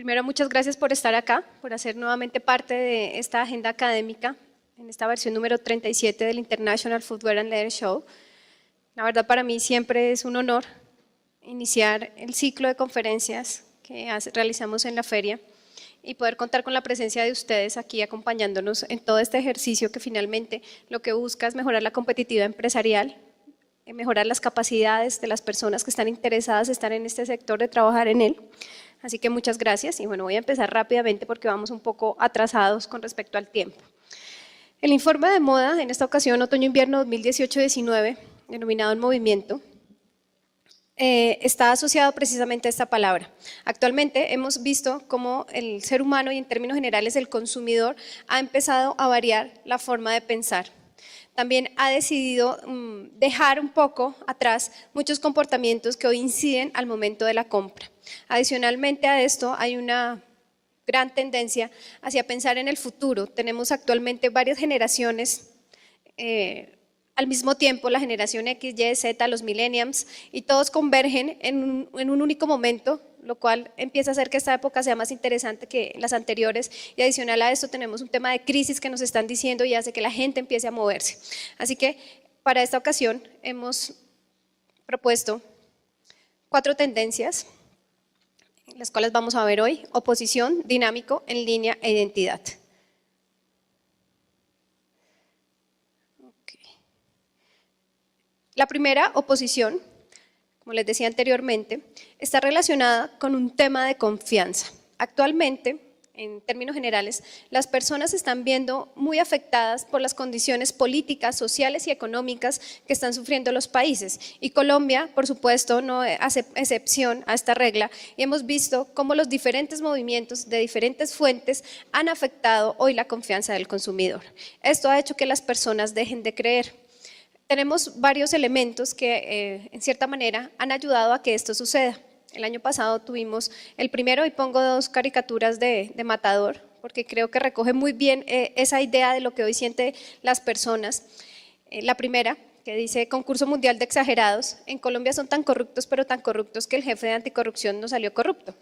Primero, muchas gracias por estar acá, por hacer nuevamente parte de esta agenda académica en esta versión número 37 del International Footwear and Leather Show. La verdad, para mí siempre es un honor iniciar el ciclo de conferencias que realizamos en la feria y poder contar con la presencia de ustedes aquí acompañándonos en todo este ejercicio que finalmente lo que busca es mejorar la competitividad empresarial, mejorar las capacidades de las personas que están interesadas en estar en este sector, de trabajar en él. Así que muchas gracias y bueno, voy a empezar rápidamente porque vamos un poco atrasados con respecto al tiempo. El informe de moda, en esta ocasión otoño-invierno 2018-19, denominado En Movimiento, está asociado precisamente a esta palabra. Actualmente hemos visto cómo el ser humano y en términos generales el consumidor ha empezado a variar la forma de pensar. También ha decidido dejar un poco atrás muchos comportamientos que hoy inciden al momento de la compra. Adicionalmente a esto hay una gran tendencia hacia pensar en el futuro. Tenemos actualmente varias generaciones al mismo tiempo, la generación X, Y, Z, los millennials, y todos convergen en un único momento, lo cual empieza a hacer que esta época sea más interesante que las anteriores, y adicional a esto tenemos un tema de crisis que nos están diciendo y hace que la gente empiece a moverse. Así que para esta ocasión hemos propuesto 4 tendencias, las cuales vamos a ver hoy: oposición, dinámico, en línea e identidad. La primera, oposición, como les decía anteriormente, está relacionada con un tema de confianza. Actualmente, en términos generales, las personas se están viendo muy afectadas por las condiciones políticas, sociales y económicas que están sufriendo los países. Y Colombia, por supuesto, no hace excepción a esta regla, y hemos visto cómo los diferentes movimientos de diferentes fuentes han afectado hoy la confianza del consumidor. Esto ha hecho que las personas dejen de creer. Tenemos varios elementos que en cierta manera han ayudado a que esto suceda. El año pasado tuvimos el primero, y pongo 2 caricaturas de Matador, porque creo que recoge muy bien esa idea de lo que hoy sienten las personas. La primera, que dice: concurso mundial de exagerados, en Colombia son tan corruptos, pero tan corruptos que el jefe de anticorrupción no salió corrupto.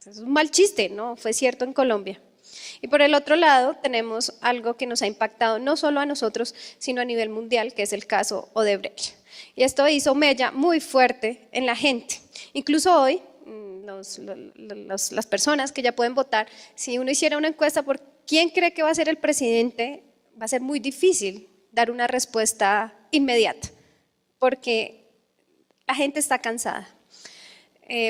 Es un mal chiste, ¿no? Fue cierto en Colombia. Y por el otro lado tenemos algo que nos ha impactado no solo a nosotros, sino a nivel mundial, que es el caso Odebrecht. Y esto hizo mella muy fuerte en la gente. Incluso hoy, las personas que ya pueden votar, si uno hiciera una encuesta por quién cree que va a ser el presidente, va a ser muy difícil dar una respuesta inmediata, porque la gente está cansada.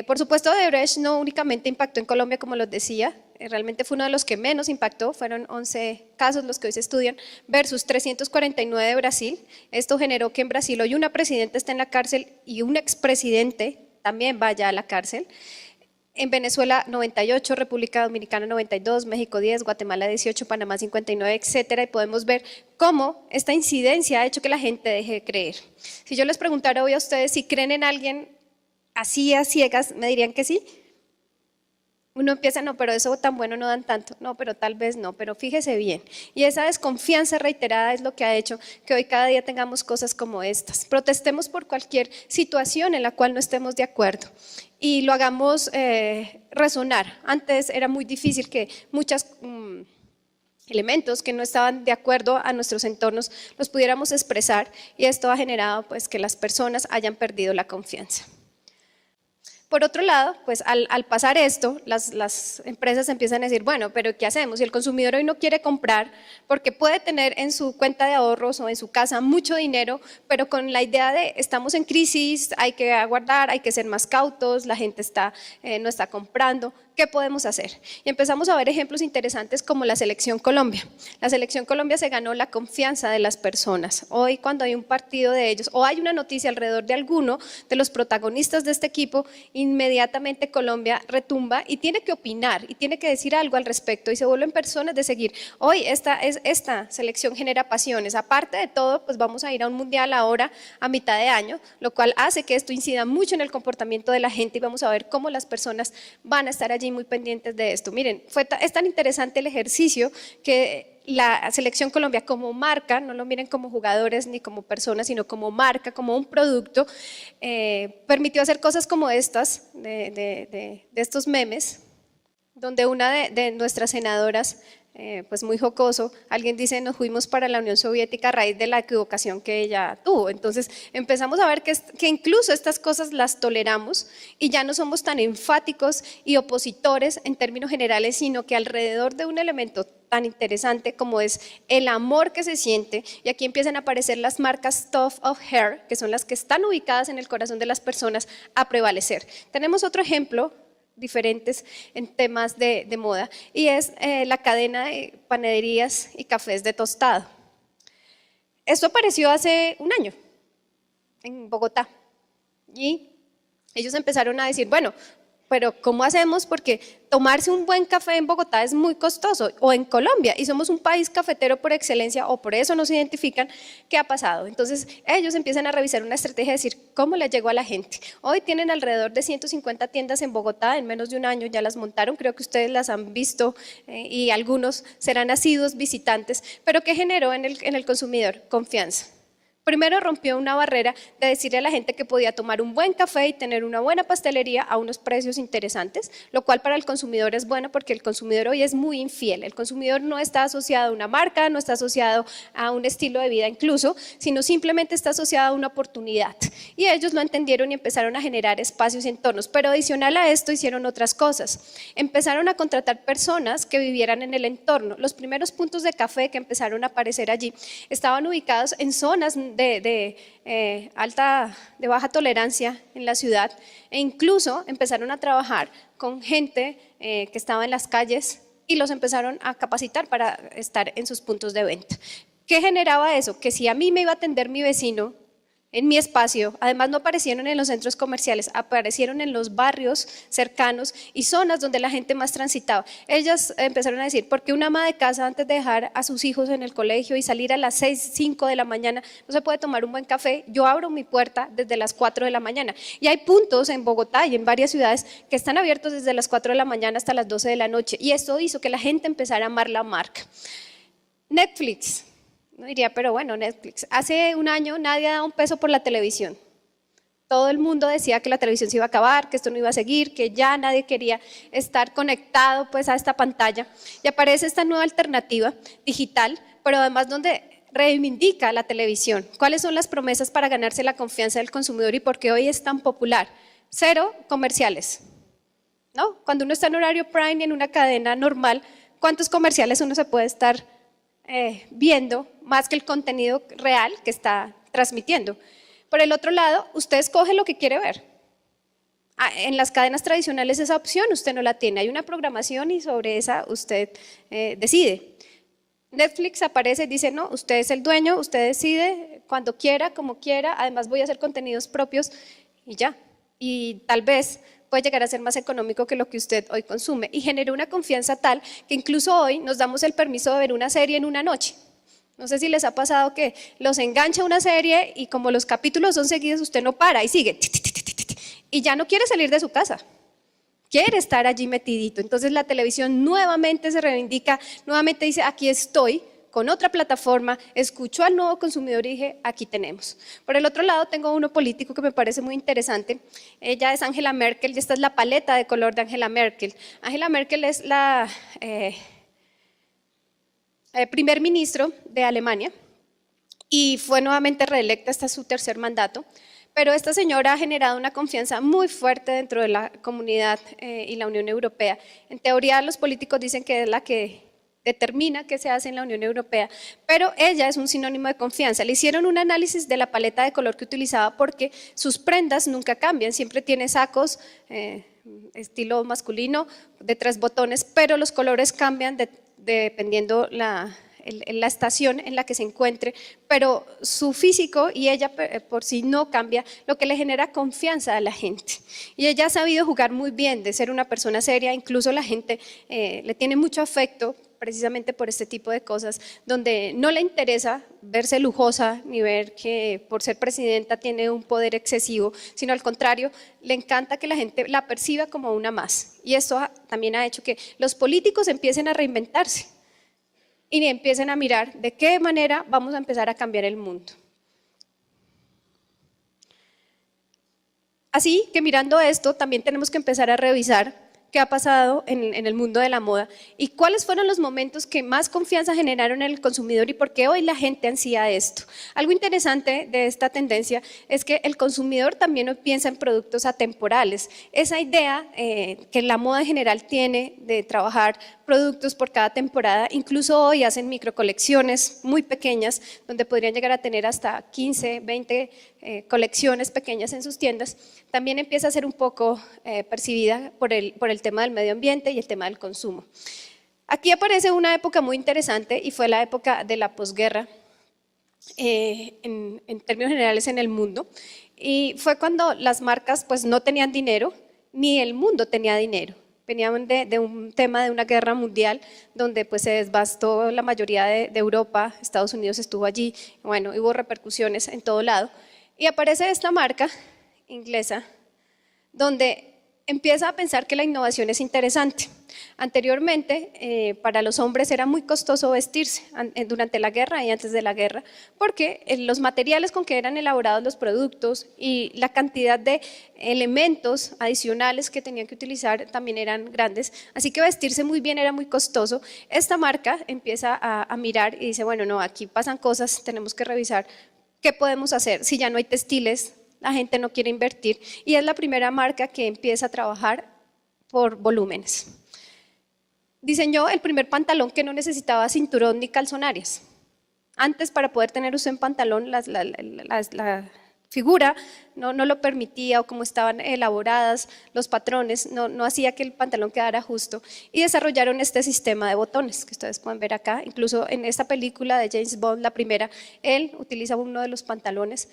Por supuesto, Odebrecht no únicamente impactó en Colombia, como les decía, realmente fue uno de los que menos impactó, fueron 11 casos los que hoy se estudian, versus 349 de Brasil. Esto generó que en Brasil hoy una presidenta esté en la cárcel y un expresidente también vaya a la cárcel. En Venezuela 98, República Dominicana 92, México 10, Guatemala 18, Panamá 59, etcétera, y podemos ver cómo esta incidencia ha hecho que la gente deje de creer. Si yo les preguntara hoy a ustedes si creen en alguien así a ciegas, ¿me dirían que sí? Uno empieza, no, pero eso tan bueno no dan tanto, no, pero tal vez no, pero fíjese bien. Y esa desconfianza reiterada es lo que ha hecho que hoy cada día tengamos cosas como estas. Protestemos por cualquier situación en la cual no estemos de acuerdo y lo hagamos resonar. Antes era muy difícil que muchos elementos que no estaban de acuerdo a nuestros entornos los pudiéramos expresar, y esto ha generado pues que las personas hayan perdido la confianza. Por otro lado, pues al pasar esto, las empresas empiezan a decir, bueno, pero ¿qué hacemos? Si el consumidor hoy no quiere comprar, porque puede tener en su cuenta de ahorros o en su casa mucho dinero, pero con la idea de estamos en crisis, hay que aguardar, hay que ser más cautos, la gente no está comprando, ¿qué podemos hacer? Y empezamos a ver ejemplos interesantes como la Selección Colombia. La Selección Colombia se ganó la confianza de las personas. Hoy, cuando hay un partido de ellos o hay una noticia alrededor de alguno de los protagonistas de este equipo, inmediatamente Colombia retumba y tiene que opinar y tiene que decir algo al respecto, y se vuelven personas de seguir. Hoy esta selección genera pasiones. Aparte de todo, pues vamos a ir a un mundial ahora a mitad de año, lo cual hace que esto incida mucho en el comportamiento de la gente, y vamos a ver cómo las personas van a estar allí muy pendientes de esto. Miren, es tan interesante el ejercicio que la Selección Colombia como marca, no lo miren como jugadores ni como personas, sino como marca, como un producto, permitió hacer cosas como estas, de estos memes. donde una de nuestras senadoras, pues muy jocoso, alguien dice, nos fuimos para la Unión Soviética a raíz de la equivocación que ella tuvo. Entonces empezamos a ver que incluso estas cosas las toleramos y ya no somos tan enfáticos y opositores en términos generales, sino que alrededor de un elemento tan interesante como es el amor que se siente, y aquí empiezan a aparecer las marcas Top of Hair, que son las que están ubicadas en el corazón de las personas, a prevalecer. Tenemos otro ejemplo diferentes en temas de moda, y es la cadena de panaderías y cafés de tostado. Esto apareció hace un año en Bogotá y ellos empezaron a decir, bueno, pero ¿cómo hacemos? Porque tomarse un buen café en Bogotá es muy costoso, o en Colombia, y somos un país cafetero por excelencia, o por eso nos identifican. ¿Qué ha pasado? Entonces ellos empiezan a revisar una estrategia de decir, ¿cómo le llegó a la gente? Hoy tienen alrededor de 150 tiendas en Bogotá, en menos de un año ya las montaron, creo que ustedes las han visto y algunos serán asiduos visitantes, pero ¿qué generó en el consumidor? Confianza. Primero rompió una barrera de decirle a la gente que podía tomar un buen café y tener una buena pastelería a unos precios interesantes, lo cual para el consumidor es bueno porque el consumidor hoy es muy infiel. El consumidor no está asociado a una marca, no está asociado a un estilo de vida incluso, sino simplemente está asociado a una oportunidad. Y ellos lo entendieron y empezaron a generar espacios y entornos. Pero adicional a esto hicieron otras cosas. Empezaron a contratar personas que vivieran en el entorno. Los primeros puntos de café que empezaron a aparecer allí estaban ubicados en zonas de baja tolerancia en la ciudad, e incluso empezaron a trabajar con gente que estaba en las calles y los empezaron a capacitar para estar en sus puntos de venta. ¿Qué generaba eso? Que si a mí me iba a atender mi vecino en mi espacio, además no aparecieron en los centros comerciales, aparecieron en los barrios cercanos y zonas donde la gente más transitaba. Ellas empezaron a decir, ¿por qué una ama de casa antes de dejar a sus hijos en el colegio y salir a las 6, 5 de la mañana no se puede tomar un buen café? Yo abro mi puerta desde las 4 de la mañana. Y hay puntos en Bogotá y en varias ciudades que están abiertos desde las 4 de la mañana hasta las 12 de la noche, y esto hizo que la gente empezara a amar la marca. Netflix. No diría, pero bueno, Netflix. Hace un año nadie daba un peso por la televisión. Todo el mundo decía que la televisión se iba a acabar, que esto no iba a seguir, que ya nadie quería estar conectado pues a esta pantalla. Y aparece esta nueva alternativa digital, pero además donde reivindica la televisión. ¿Cuáles son las promesas para ganarse la confianza del consumidor y por qué hoy es tan popular? 0 comerciales, ¿no? Cuando uno está en horario prime y en una cadena normal, ¿cuántos comerciales uno se puede estar viendo más que el contenido real que está transmitiendo? Por el otro lado, usted escoge lo que quiere ver. En las cadenas tradicionales esa opción usted no la tiene, hay una programación y sobre esa usted decide. Netflix aparece y dice, no, usted es el dueño, usted decide cuando quiera, como quiera, además voy a hacer contenidos propios y ya. Y tal vez puede llegar a ser más económico que lo que usted hoy consume, y generó una confianza tal que incluso hoy nos damos el permiso de ver una serie en una noche. No sé si les ha pasado que los engancha una serie y como los capítulos son seguidos usted no para y sigue y ya no quiere salir de su casa, quiere estar allí metidito. Entonces la televisión nuevamente se reivindica, nuevamente dice, aquí estoy con otra plataforma, escuchó al nuevo consumidor y dije, aquí tenemos. Por el otro lado tengo uno político que me parece muy interesante. Ella es Angela Merkel y esta es la paleta de color de Angela Merkel. Angela Merkel es la primer ministro de Alemania y fue nuevamente reelecta, este es su tercer mandato. Pero esta señora ha generado una confianza muy fuerte dentro de la comunidad y la Unión Europea. En teoría los políticos dicen que es la que determina qué se hace en la Unión Europea, pero ella es un sinónimo de confianza. Le hicieron un análisis de la paleta de color que utilizaba porque sus prendas nunca cambian, siempre tiene sacos estilo masculino de 3 botones, pero los colores cambian dependiendo la estación en la que se encuentre, pero su físico y ella por sí no cambia, lo que le genera confianza a la gente. Y ella ha sabido jugar muy bien, de ser una persona seria, incluso la gente le tiene mucho afecto precisamente por este tipo de cosas, donde no le interesa verse lujosa ni ver que por ser presidenta tiene un poder excesivo, sino al contrario, le encanta que la gente la perciba como una más. Y esto también ha hecho que los políticos empiecen a reinventarse y empiecen a mirar de qué manera vamos a empezar a cambiar el mundo. Así que mirando esto, también tenemos que empezar a revisar qué ha pasado en el mundo de la moda y cuáles fueron los momentos que más confianza generaron en el consumidor y por qué hoy la gente ansía esto. Algo interesante de esta tendencia es que el consumidor también piensa en productos atemporales. Esa idea que la moda en general tiene de trabajar productos por cada temporada, incluso hoy hacen microcolecciones muy pequeñas donde podrían llegar a tener hasta 15, 20 colecciones pequeñas en sus tiendas, también empieza a ser un poco percibida por el tema del medio ambiente y el tema del consumo. Aquí aparece una época muy interesante y fue la época de la posguerra en términos generales en el mundo, y fue cuando las marcas pues no tenían dinero ni el mundo tenía dinero. Venían de un tema de una guerra mundial donde pues se devastó la mayoría de Europa, Estados Unidos estuvo allí, bueno, hubo repercusiones en todo lado y aparece esta marca inglesa donde empieza a pensar que la innovación es interesante. Anteriormente, para los hombres era muy costoso vestirse durante la guerra y antes de la guerra, porque los materiales con que eran elaborados los productos y la cantidad de elementos adicionales que tenían que utilizar también eran grandes, así que vestirse muy bien era muy costoso. Esta marca empieza a mirar y dice, bueno, no, aquí pasan cosas, tenemos que revisar qué podemos hacer si ya no hay textiles. La gente no quiere invertir y es la primera marca que empieza a trabajar por volúmenes. Diseñó el primer pantalón que no necesitaba cinturón ni calzonarias. Antes, para poder tener usted un pantalón, la figura no lo permitía, o como estaban elaboradas los patrones, no hacía que el pantalón quedara justo. Y desarrollaron este sistema de botones que ustedes pueden ver acá. Incluso en esta película de James Bond, la primera, él utiliza uno de los pantalones.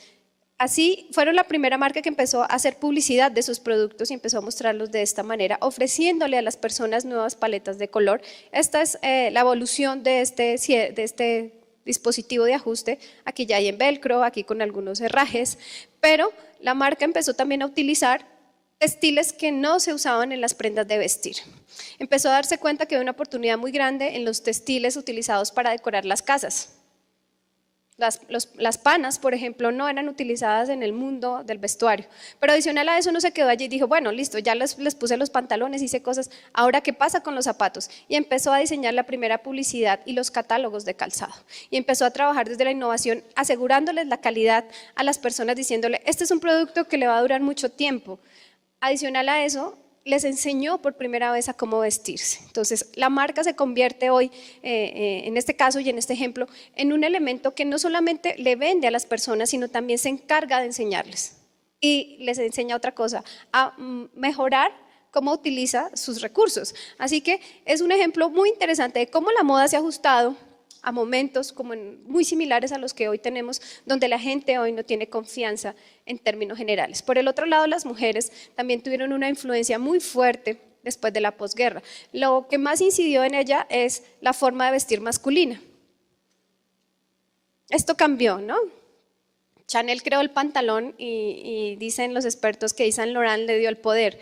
Así fueron la primera marca que empezó a hacer publicidad de sus productos y empezó a mostrarlos de esta manera, ofreciéndole a las personas nuevas paletas de color. Esta es la evolución de este dispositivo de ajuste. Aquí ya hay en velcro, aquí con algunos herrajes, pero la marca empezó también a utilizar textiles que no se usaban en las prendas de vestir. Empezó a darse cuenta que había una oportunidad muy grande en los textiles utilizados para decorar las casas. Las panas, por ejemplo, no eran utilizadas en el mundo del vestuario, pero adicional a eso no se quedó allí y dijo, bueno, listo, ya les puse los pantalones, hice cosas, ahora ¿qué pasa con los zapatos? Y empezó a diseñar la primera publicidad y los catálogos de calzado, y empezó a trabajar desde la innovación, asegurándoles la calidad a las personas, diciéndole, este es un producto que le va a durar mucho tiempo. Adicional a eso, les enseñó por primera vez a cómo vestirse. Entonces, la marca se convierte hoy, en este caso y en este ejemplo, en un elemento que no solamente le vende a las personas, sino también se encarga de enseñarles. Y les enseña otra cosa, a mejorar cómo utiliza sus recursos. Así que es un ejemplo muy interesante de cómo la moda se ha ajustado a momentos como muy similares a los que hoy tenemos, donde la gente hoy no tiene confianza en términos generales. Por el otro lado, las mujeres también tuvieron una influencia muy fuerte después de la posguerra. Lo que más incidió en ella es la forma de vestir masculina. Esto cambió, ¿no? Chanel creó el pantalón y dicen los expertos que Yves Saint Laurent le dio el poder.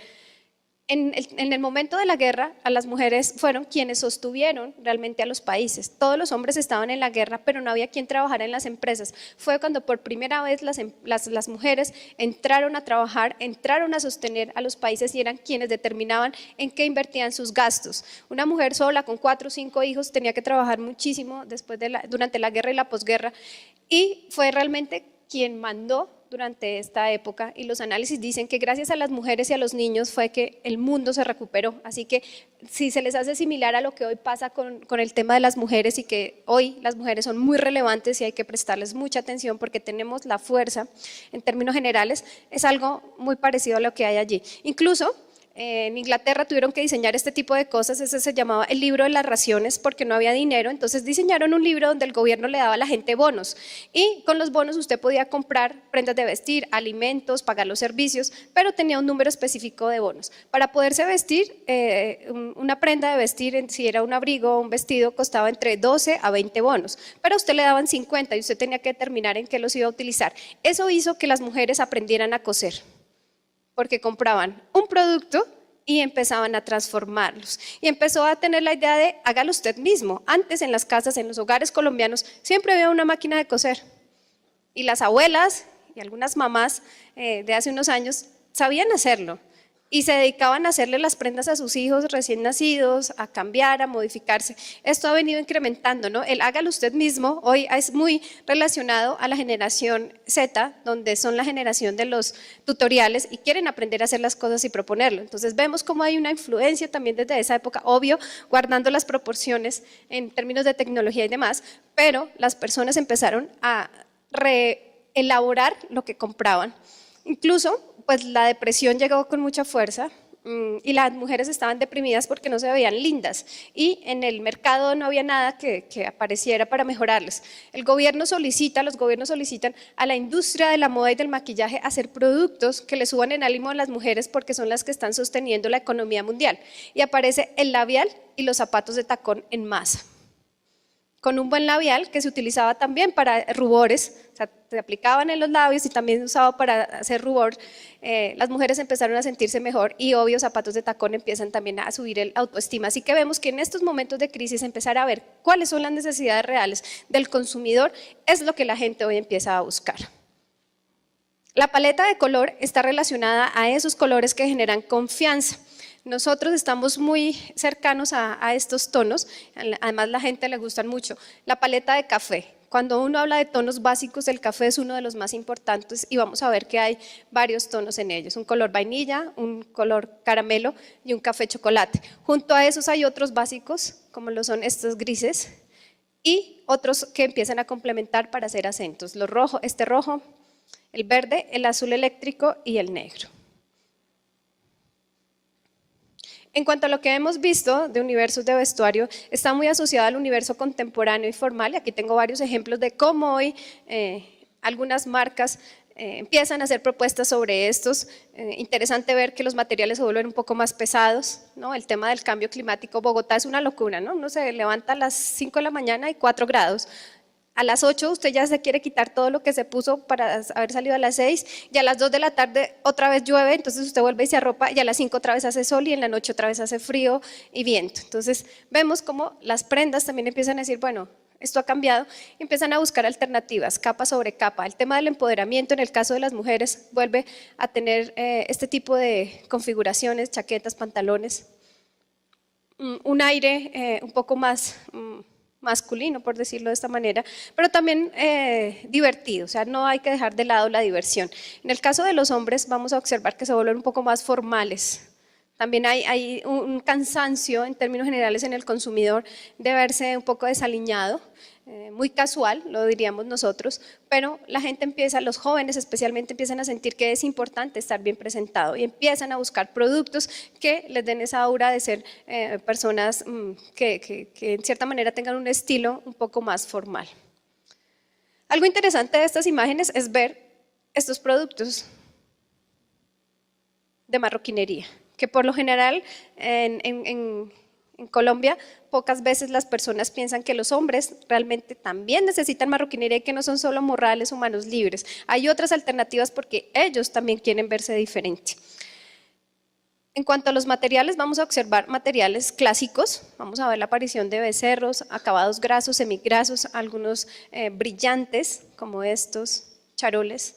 En el momento de la guerra, a las mujeres fueron quienes sostuvieron realmente a los países. Todos los hombres estaban en la guerra, pero no había quien trabajara en las empresas. Fue cuando por primera vez las mujeres entraron a trabajar, entraron a sostener a los países y eran quienes determinaban en qué invertían sus gastos. Una mujer sola con 4 o 5 hijos tenía que trabajar muchísimo durante la guerra y la posguerra, y fue realmente quien mandó durante esta época, y los análisis dicen que gracias a las mujeres y a los niños fue que el mundo se recuperó. Así que si se les hace similar a lo que hoy pasa con el tema de las mujeres, y que hoy las mujeres son muy relevantes y hay que prestarles mucha atención porque tenemos la fuerza en términos generales, es algo muy parecido a lo que hay allí. Incluso en Inglaterra tuvieron que diseñar este tipo de cosas. Ese se llamaba el libro de las raciones porque no había dinero, entonces diseñaron un libro donde el gobierno le daba a la gente bonos, y con los bonos usted podía comprar prendas de vestir, alimentos, pagar los servicios, pero tenía un número específico de bonos. Para poderse vestir, una prenda de vestir, si era un abrigo o un vestido, costaba entre 12 a 20 bonos, pero a usted le daban 50 y usted tenía que determinar en qué los iba a utilizar. Eso hizo que las mujeres aprendieran a coser, porque compraban un producto y empezaban a transformarlos. Y empezó a tener la idea de hágalo usted mismo. Antes en las casas, en los hogares colombianos, siempre había una máquina de coser. Y las abuelas y algunas mamás de hace unos años sabían hacerlo. y se dedicaban a hacerle las prendas a sus hijos recién nacidos, a cambiar, a modificarse. Esto ha venido incrementando, ¿no? El hágalo usted mismo hoy es muy relacionado a la generación Z, donde son la generación de los tutoriales y quieren aprender a hacer las cosas y proponerlo. Entonces vemos cómo hay una influencia también desde esa época, obvio, guardando las proporciones en términos de tecnología y demás, pero las personas empezaron a reelaborar lo que compraban. Incluso, pues la depresión llegó con mucha fuerza y las mujeres estaban deprimidas porque no se veían lindas y en el mercado no había nada que apareciera para mejorarles. Los gobiernos solicitan a la industria de la moda y del maquillaje hacer productos que le suban el ánimo a las mujeres porque son las que están sosteniendo la economía mundial. Y aparece el labial y los zapatos de tacón en masa, con un buen labial que se utilizaba también para rubores, o sea, se aplicaban en los labios y también se usaba para hacer rubor. Las mujeres empezaron a sentirse mejor y obvio zapatos de tacón empiezan también a subir el autoestima. Así que vemos que en estos momentos de crisis empezar a ver cuáles son las necesidades reales del consumidor es lo que la gente hoy empieza a buscar. La paleta de color está relacionada a esos colores que generan confianza. Nosotros estamos muy cercanos a estos tonos, además la gente le gustan mucho. La paleta de café, cuando uno habla de tonos básicos, el café es uno de los más importantes y vamos a ver que hay varios tonos en ellos, un color vainilla, un color caramelo y un café chocolate. Junto a esos hay otros básicos, como lo son estos grises y otros que empiezan a complementar para hacer acentos, los rojos, este rojo, el verde, el azul eléctrico y el negro. En cuanto a lo que hemos visto de universos de vestuario, está muy asociado al universo contemporáneo y formal, y aquí tengo varios ejemplos de cómo hoy algunas marcas empiezan a hacer propuestas sobre estos. Interesante ver que los materiales se vuelven un poco más pesados, ¿no? El tema del cambio climático, Bogotá es una locura, ¿no? Uno se levanta a las 5 de la mañana y 4 grados. A las 8 usted ya se quiere quitar todo lo que se puso para haber salido a las 6 y a las 2 de la tarde otra vez llueve, entonces usted vuelve y se arropa y a las 5 otra vez hace sol y en la noche otra vez hace frío y viento. Entonces vemos como las prendas también empiezan a decir, bueno, esto ha cambiado, y empiezan a buscar alternativas, capa sobre capa. El tema del empoderamiento en el caso de las mujeres vuelve a tener este tipo de configuraciones, chaquetas, pantalones, un aire un poco más masculino, por decirlo de esta manera, pero también divertido, o sea, no hay que dejar de lado la diversión. En el caso de los hombres vamos a observar que se vuelven un poco más formales. También hay un cansancio en términos generales en el consumidor de verse un poco desaliñado, muy casual, lo diríamos nosotros, pero la gente empieza, los jóvenes especialmente empiezan a sentir que es importante estar bien presentado y empiezan a buscar productos que les den esa aura de ser personas que en cierta manera tengan un estilo un poco más formal. Algo interesante de estas imágenes es ver estos productos de marroquinería, que por lo general en Colombia pocas veces las personas piensan que los hombres realmente también necesitan marroquinería y que no son solo morrales o manos libres. Hay otras alternativas porque ellos también quieren verse diferente. En cuanto a los materiales, vamos a observar materiales clásicos, vamos a ver la aparición de becerros, acabados grasos, semigrasos, algunos brillantes como estos, charoles.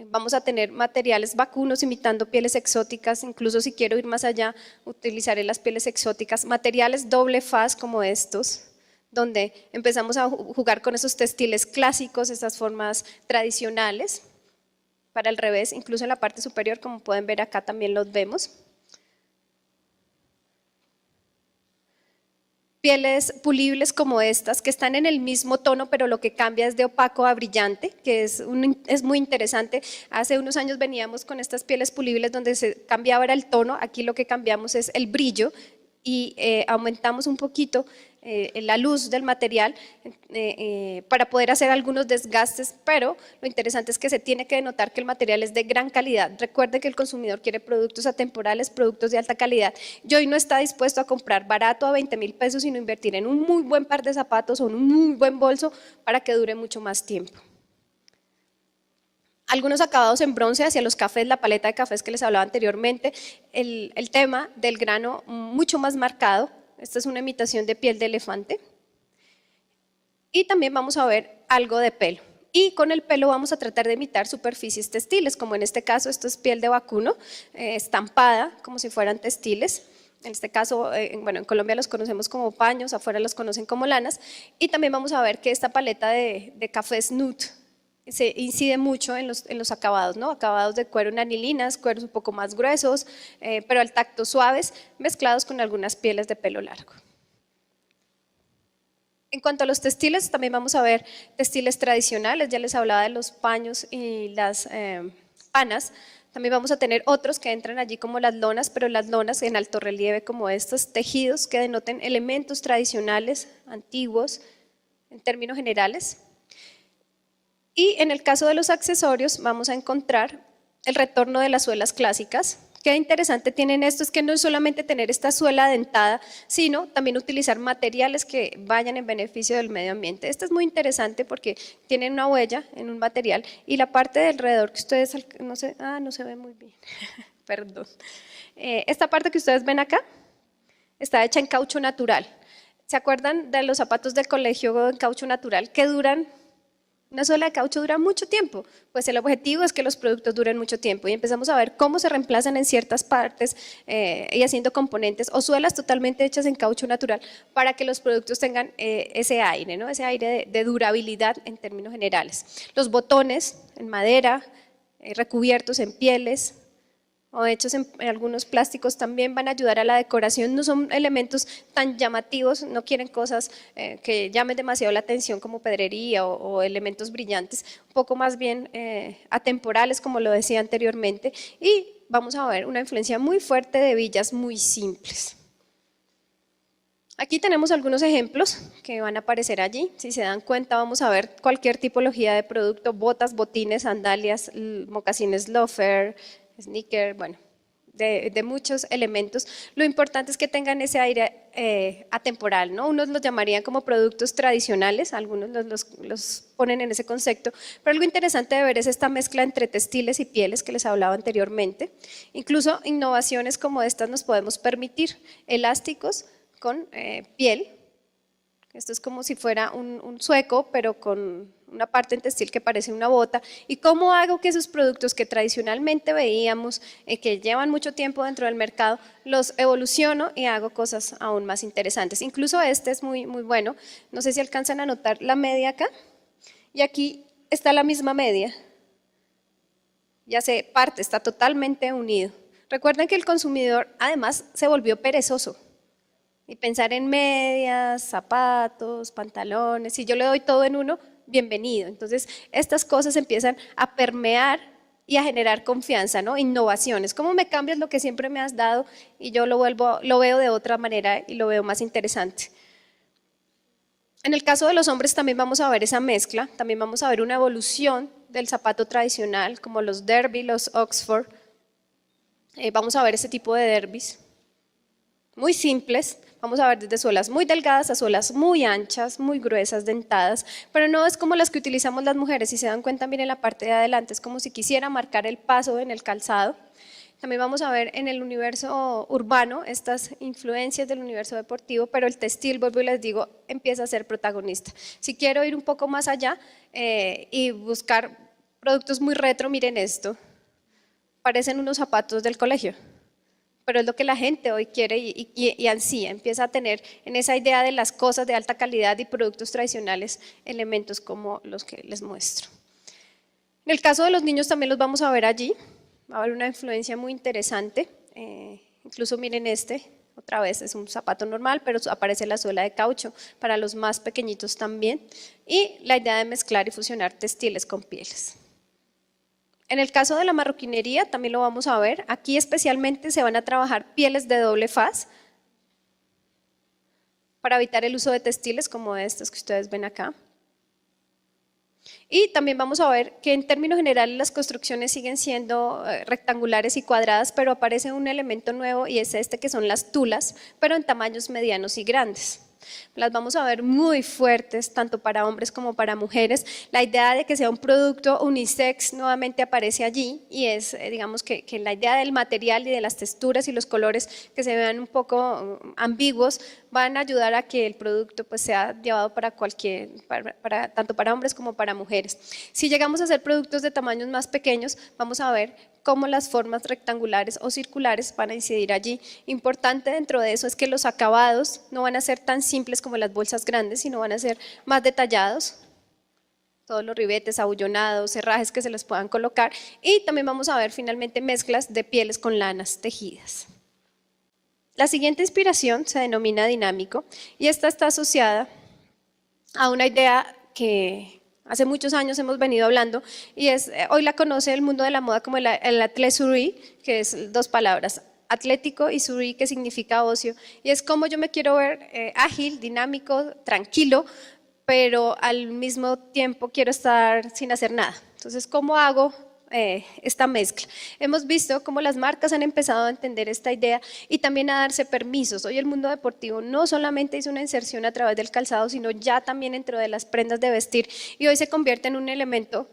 Vamos a tener materiales vacunos imitando pieles exóticas, incluso si quiero ir más allá, utilizaré las pieles exóticas, materiales doble faz como estos, donde empezamos a jugar con esos textiles clásicos, esas formas tradicionales, para el revés, incluso en la parte superior, como pueden ver acá también los vemos. Pieles pulibles como estas, que están en el mismo tono, pero lo que cambia es de opaco a brillante, que es muy interesante. Hace unos años veníamos con estas pieles pulibles donde se cambiaba el tono, aquí lo que cambiamos es el brillo y aumentamos un poquito la luz del material para poder hacer algunos desgastes, pero lo interesante es que se tiene que denotar que el material es de gran calidad. Recuerde que el consumidor quiere productos atemporales, productos de alta calidad, y hoy no está dispuesto a comprar barato a 20.000 pesos, sino invertir en un muy buen par de zapatos o en un muy buen bolso para que dure mucho más tiempo. Algunos acabados en bronce hacia los cafés, la paleta de cafés que les hablaba anteriormente, el tema del grano mucho más marcado. Esta es una imitación de piel de elefante. Y también vamos a ver algo de pelo. y con el pelo vamos a tratar de imitar superficies textiles, como en este caso esto es piel de vacuno, estampada como si fueran textiles. En este caso, bueno, en Colombia los conocemos como paños, afuera los conocen como lanas, y también vamos a ver que esta paleta de cafés nude se incide mucho en los acabados, ¿no? Acabados de cuero en anilinas, cueros un poco más gruesos, pero al tacto suaves, mezclados con algunas pieles de pelo largo. En cuanto a los textiles, también vamos a ver textiles tradicionales, ya les hablaba de los paños y las panas. También vamos a tener otros que entran allí como las lonas, pero las lonas en alto relieve como estos tejidos que denoten elementos tradicionales, antiguos, en términos generales. Y en el caso de los accesorios vamos a encontrar el retorno de las suelas clásicas. Qué interesante tienen esto es que no es solamente tener esta suela dentada, sino también utilizar materiales que vayan en beneficio del medio ambiente. Esto es muy interesante porque tienen una huella en un material y la parte de alrededor que ustedes, no se ve muy bien, perdón. Esta parte que ustedes ven acá está hecha en caucho natural. ¿Se acuerdan de los zapatos del colegio en caucho natural que duran? Una suela de caucho dura mucho tiempo, pues el objetivo es que los productos duren mucho tiempo y empezamos a ver cómo se reemplazan en ciertas partes y haciendo componentes o suelas totalmente hechas en caucho natural para que los productos tengan ese aire, ¿no? Ese aire de durabilidad en términos generales. Los botones en madera, recubiertos en pieles, o hechos en algunos plásticos también van a ayudar a la decoración, no son elementos tan llamativos, no quieren cosas que llamen demasiado la atención como pedrería o elementos brillantes, un poco más bien atemporales como lo decía anteriormente y vamos a ver una influencia muy fuerte de hebillas muy simples. Aquí tenemos algunos ejemplos que van a aparecer allí, si se dan cuenta vamos a ver cualquier tipología de producto, botas, botines, sandalias, mocasines loafer, sneaker, bueno, de muchos elementos. Lo importante es que tengan ese aire atemporal, ¿no? Unos los llamarían como productos tradicionales, algunos los ponen en ese concepto, pero algo interesante de ver es esta mezcla entre textiles y pieles que les hablaba anteriormente. Incluso innovaciones como estas nos podemos permitir, elásticos con piel. Esto es como si fuera un sueco, pero con una parte en textil que parece una bota. ¿Y cómo hago que esos productos que tradicionalmente veíamos, que llevan mucho tiempo dentro del mercado, los evoluciono y hago cosas aún más interesantes? Incluso este es muy, muy bueno. No sé si alcanzan a notar la media acá. Y aquí está la misma media. Ya se parte, está totalmente unido. Recuerden que el consumidor además se volvió perezoso. Y pensar en medias, zapatos, pantalones, si yo le doy todo en uno, bienvenido. Entonces, estas cosas empiezan a permear y a generar confianza, ¿no? Innovaciones. ¿Cómo me cambias lo que siempre me has dado y yo lo veo de otra manera y lo veo más interesante? En el caso de los hombres también vamos a ver esa mezcla, también vamos a ver una evolución del zapato tradicional, como los derby, los Oxford. Vamos a ver ese tipo de derbys, muy simples. Vamos a ver desde suelas muy delgadas a suelas muy anchas, muy gruesas, dentadas, pero no es como las que utilizamos las mujeres, si se dan cuenta miren la parte de adelante, es como si quisiera marcar el paso en el calzado. También vamos a ver en el universo urbano estas influencias del universo deportivo, pero el textil, vuelvo y les digo, empieza a ser protagonista. Si quiero ir un poco más allá y buscar productos muy retro, miren esto, parecen unos zapatos del colegio. Pero es lo que la gente hoy quiere y ansía, empieza a tener en esa idea de las cosas de alta calidad y productos tradicionales elementos como los que les muestro. En el caso de los niños también los vamos a ver allí, va a haber una influencia muy interesante, incluso miren este, otra vez es un zapato normal, pero aparece la suela de caucho para los más pequeñitos también, y la idea de mezclar y fusionar textiles con pieles. En el caso de la marroquinería también lo vamos a ver, aquí especialmente se van a trabajar pieles de doble faz para evitar el uso de textiles como estos que ustedes ven acá. Y también vamos a ver que en términos generales las construcciones siguen siendo rectangulares y cuadradas, pero aparece un elemento nuevo y es este que son las tulas, pero en tamaños medianos y grandes. Las vamos a ver muy fuertes, tanto para hombres como para mujeres. La idea de que sea un producto unisex nuevamente aparece allí y es, digamos, que la idea del material y de las texturas y los colores que se vean un poco ambiguos van a ayudar a que el producto pues, sea llevado para tanto para hombres como para mujeres. Si llegamos a hacer productos de tamaños más pequeños, vamos a ver cómo las formas rectangulares o circulares van a incidir allí. Importante dentro de eso es que los acabados no van a ser tan simples como las bolsas grandes, sino van a ser más detallados, todos los ribetes, abullonados, herrajes que se les puedan colocar, y también vamos a ver finalmente mezclas de pieles con lanas tejidas. La siguiente inspiración se denomina dinámico y esta está asociada a una idea que hace muchos años hemos venido hablando y hoy la conoce el mundo de la moda como el athlète souris, que es dos palabras, atlético y souris, que significa ocio, y es como yo me quiero ver ágil, dinámico, tranquilo, pero al mismo tiempo quiero estar sin hacer nada. Entonces, ¿cómo hago esta mezcla? Hemos visto cómo las marcas han empezado a entender esta idea y también a darse permisos. Hoy el mundo deportivo no solamente hizo una inserción a través del calzado, sino ya también dentro de las prendas de vestir, y hoy se convierte en un elemento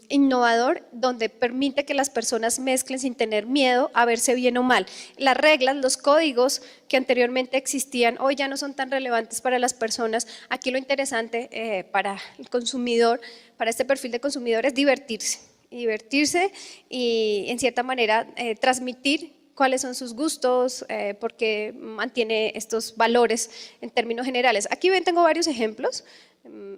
innovador donde permite que las personas mezclen sin tener miedo a verse bien o mal. Las reglas, los códigos que anteriormente existían, hoy ya no son tan relevantes para las personas. Aquí lo interesante para el consumidor, para este perfil de consumidor, es divertirse y en cierta manera transmitir cuáles son sus gustos, porque mantiene estos valores en términos generales. Aquí ven, tengo varios ejemplos.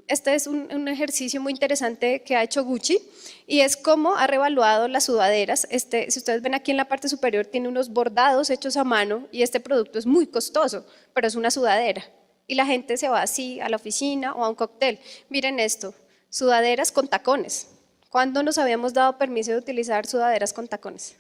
Este es un ejercicio muy interesante que ha hecho Gucci y es cómo ha revaluado las sudaderas. Si ustedes ven aquí en la parte superior, tiene unos bordados hechos a mano y este producto es muy costoso, pero es una sudadera. Y la gente se va así a la oficina o a un cóctel. Miren esto, sudaderas con tacones. ¿Cuándo nos habíamos dado permiso de utilizar sudaderas con tacones?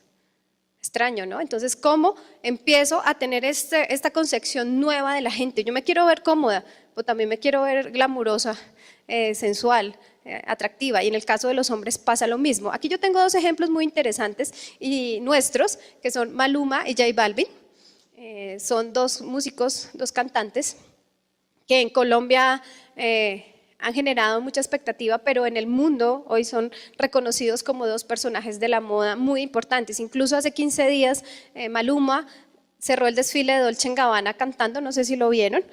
Extraño, ¿no? Entonces, ¿cómo empiezo a tener esta concepción nueva de la gente? Yo me quiero ver cómoda, pero también me quiero ver glamurosa, sensual, atractiva, y en el caso de los hombres pasa lo mismo. Aquí yo tengo dos ejemplos muy interesantes y nuestros, que son Maluma y J Balvin. Son dos músicos, dos cantantes, que en Colombia han generado mucha expectativa, pero en el mundo hoy son reconocidos como dos personajes de la moda muy importantes. Incluso hace 15 días Maluma cerró el desfile de Dolce & Gabbana cantando, no sé si lo vieron.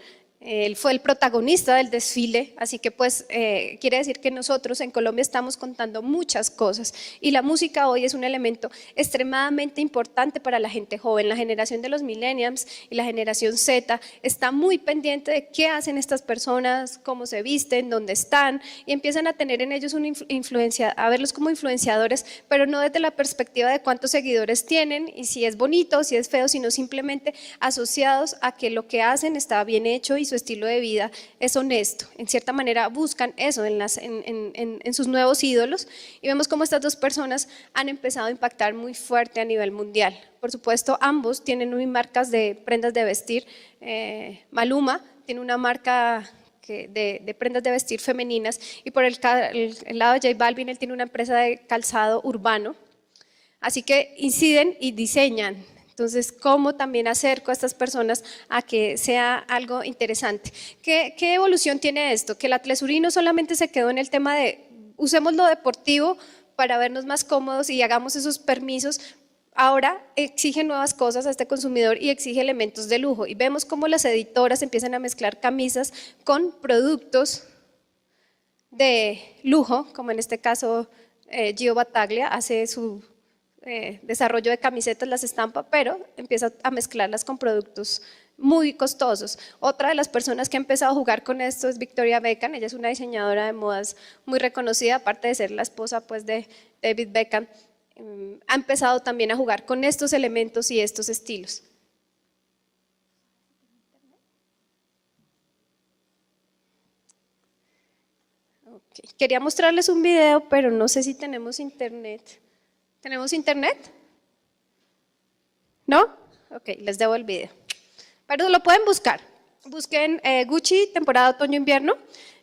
Él fue el protagonista del desfile, así que pues quiere decir que nosotros en Colombia estamos contando muchas cosas y la música hoy es un elemento extremadamente importante para la gente joven. La generación de los millennials y la generación Z está muy pendiente de qué hacen estas personas, cómo se visten, dónde están, y empiezan a tener en ellos una influencia, a verlos como influenciadores, pero no desde la perspectiva de cuántos seguidores tienen y si es bonito, si es feo, sino simplemente asociados a que lo que hacen está bien hecho y su estilo de vida es honesto. En cierta manera buscan eso en sus nuevos ídolos, y vemos cómo estas dos personas han empezado a impactar muy fuerte a nivel mundial. Por supuesto, ambos tienen marcas de prendas de vestir. Maluma tiene una marca de prendas de vestir femeninas, y por el lado de J Balvin, él tiene una empresa de calzado urbano. Así que inciden y diseñan. Entonces, ¿cómo también acerco a estas personas a que sea algo interesante? ¿Qué evolución tiene esto? Que el athlète souris no solamente se quedó en el tema de usemos lo deportivo para vernos más cómodos y hagamos esos permisos. Ahora exige nuevas cosas a este consumidor y exige elementos de lujo. Y vemos cómo las editoras empiezan a mezclar camisas con productos de lujo, como en este caso Gio Battaglia hace su desarrollo de camisetas, las estampa, pero empieza a mezclarlas con productos muy costosos. Otra de las personas que ha empezado a jugar con esto es Victoria Beckham. Ella es una diseñadora de modas muy reconocida, aparte de ser la esposa pues, de David Beckham. Ha empezado también a jugar con estos elementos y estos estilos. Okay. Quería mostrarles un video, pero no sé si tenemos internet. ¿Tenemos internet? ¿No? Ok, les debo el video. Pero lo pueden buscar. Busquen Gucci, temporada otoño-invierno,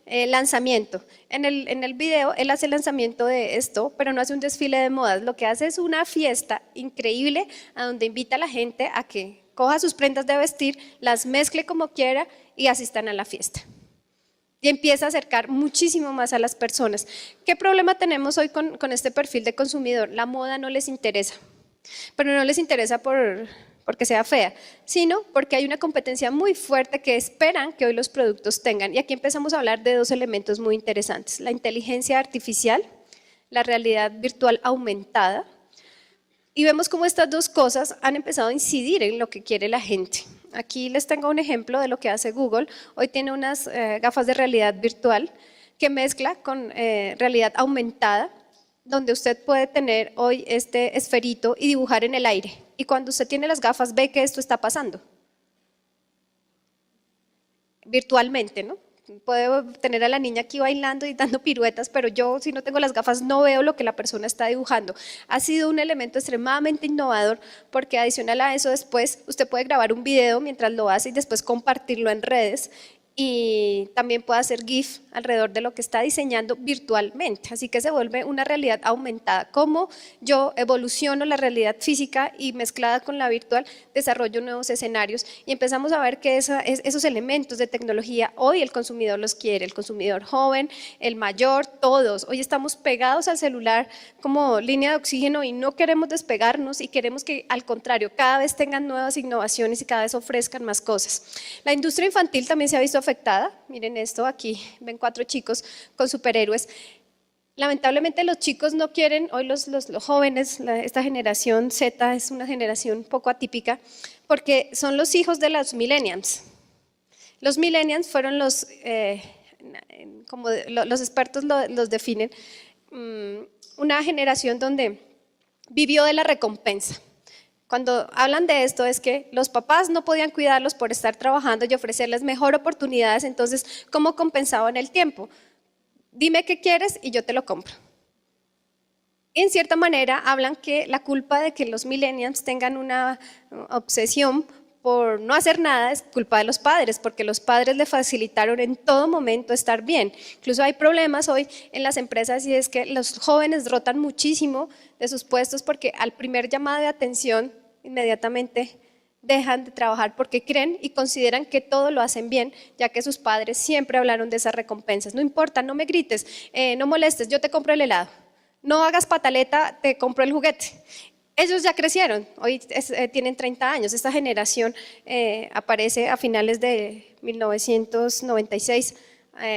lanzamiento. En el video él hace el lanzamiento de esto, pero no hace un desfile de modas. Lo que hace es una fiesta increíble a donde invita a la gente a que coja sus prendas de vestir, las mezcle como quiera y asistan a la fiesta. Y empieza a acercar muchísimo más a las personas. ¿Qué problema tenemos hoy con este perfil de consumidor? La moda no les interesa, pero no les interesa porque sea fea, sino porque hay una competencia muy fuerte que esperan que hoy los productos tengan. Y aquí empezamos a hablar de dos elementos muy interesantes: la inteligencia artificial, la realidad virtual aumentada, y vemos cómo estas dos cosas han empezado a incidir en lo que quiere la gente. Aquí les tengo un ejemplo de lo que hace Google. Hoy tiene unas gafas de realidad virtual que mezcla con realidad aumentada, donde usted puede tener hoy este esferito y dibujar en el aire. Y cuando usted tiene las gafas ve que esto está pasando virtualmente, ¿no? Puedo tener a la niña aquí bailando y dando piruetas, pero yo, si no tengo las gafas, no veo lo que la persona está dibujando. Ha sido un elemento extremadamente innovador, porque adicional a eso, después usted puede grabar un video mientras lo hace y después compartirlo en redes, y también puede hacer GIF alrededor de lo que está diseñando virtualmente. Así que se vuelve una realidad aumentada. Cómo yo evoluciono la realidad física y mezclada con la virtual, desarrollo nuevos escenarios, y empezamos a ver que esos elementos de tecnología hoy el consumidor los quiere, el consumidor joven, el mayor, todos. Hoy estamos pegados al celular como línea de oxígeno y no queremos despegarnos, y queremos que al contrario cada vez tengan nuevas innovaciones y cada vez ofrezcan más cosas. La industria infantil también se ha visto afectada. Miren esto, aquí ven 4 chicos con superhéroes. Lamentablemente los chicos no quieren, hoy los jóvenes, esta generación Z es una generación poco atípica, porque son los hijos de los millennials. Los millennials fueron como los expertos los definen, una generación donde vivió de la recompensa. Cuando hablan de esto es que los papás no podían cuidarlos por estar trabajando y ofrecerles mejor oportunidades, entonces, ¿cómo compensaban el tiempo? Dime qué quieres y yo te lo compro. En cierta manera hablan que la culpa de que los millennials tengan una obsesión por no hacer nada es culpa de los padres, porque los padres le facilitaron en todo momento estar bien. Incluso hay problemas hoy en las empresas, y es que los jóvenes rotan muchísimo de sus puestos porque al primer llamado de atención inmediatamente dejan de trabajar porque creen y consideran que todo lo hacen bien, ya que sus padres siempre hablaron de esas recompensas. No importa, no me grites, no molestes, yo te compro el helado. No hagas pataleta, te compro el juguete. Ellos ya crecieron, hoy tienen 30 años. Esta generación aparece a finales de 1996,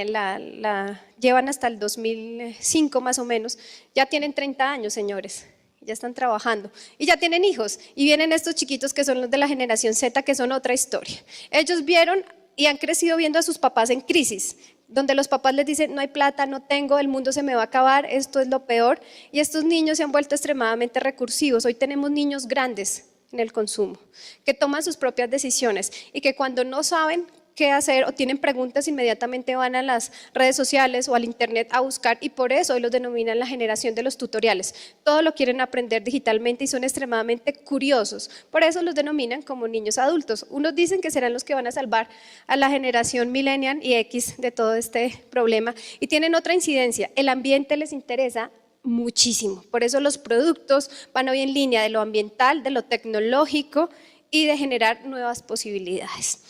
la llevan hasta el 2005 más o menos. Ya tienen 30 años, señores. Ya están trabajando y ya tienen hijos, y vienen estos chiquitos que son los de la generación Z, que son otra historia. Ellos vieron y han crecido viendo a sus papás en crisis, donde los papás les dicen: no hay plata, no tengo, el mundo se me va a acabar, esto es lo peor, y estos niños se han vuelto extremadamente recursivos. Hoy tenemos niños grandes en el consumo, que toman sus propias decisiones y que cuando no saben qué hacer o tienen preguntas, inmediatamente van a las redes sociales o al internet a buscar, y por eso hoy los denominan la generación de los tutoriales. Todo lo quieren aprender digitalmente y son extremadamente curiosos, por eso los denominan como niños adultos. Unos dicen que serán los que van a salvar a la generación millennial y X de todo este problema, y tienen otra incidencia: el ambiente les interesa muchísimo, por eso los productos van hoy en línea de lo ambiental, de lo tecnológico y de generar nuevas posibilidades.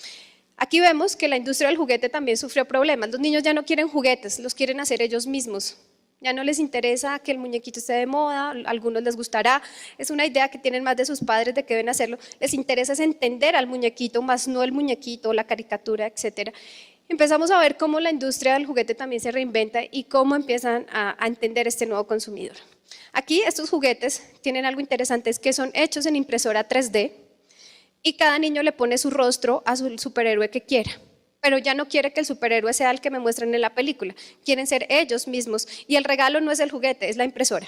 Aquí vemos que la industria del juguete también sufrió problemas. Los niños ya no quieren juguetes, los quieren hacer ellos mismos. Ya no les interesa que el muñequito esté de moda, a algunos les gustará, es una idea que tienen más de sus padres de que deben hacerlo. Les interesa es entender al muñequito, más no el muñequito, la caricatura, etc. Empezamos a ver cómo la industria del juguete también se reinventa y cómo empiezan a entender este nuevo consumidor. Aquí estos juguetes tienen algo interesante, es que son hechos en impresora 3D, y cada niño le pone su rostro a su superhéroe que quiera, pero ya no quiere que el superhéroe sea el que me muestran en la película, quieren ser ellos mismos, y el regalo no es el juguete, es la impresora.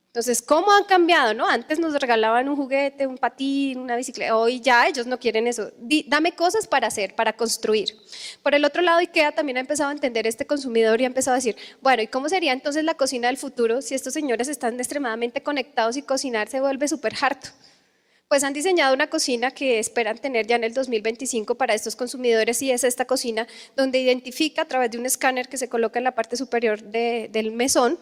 Entonces, ¿cómo han cambiado? ¿No? Antes nos regalaban un juguete, un patín, una bicicleta, hoy ya ellos no quieren eso. Dame cosas para hacer, para construir. Por el otro lado, IKEA también ha empezado a entender este consumidor y ha empezado a decir: bueno, ¿y cómo sería entonces la cocina del futuro si estos señores están extremadamente conectados y cocinar se vuelve súper harto? Pues han diseñado una cocina que esperan tener ya en el 2025 para estos consumidores, y es esta cocina donde identifica a través de un escáner que se coloca en la parte superior del mesón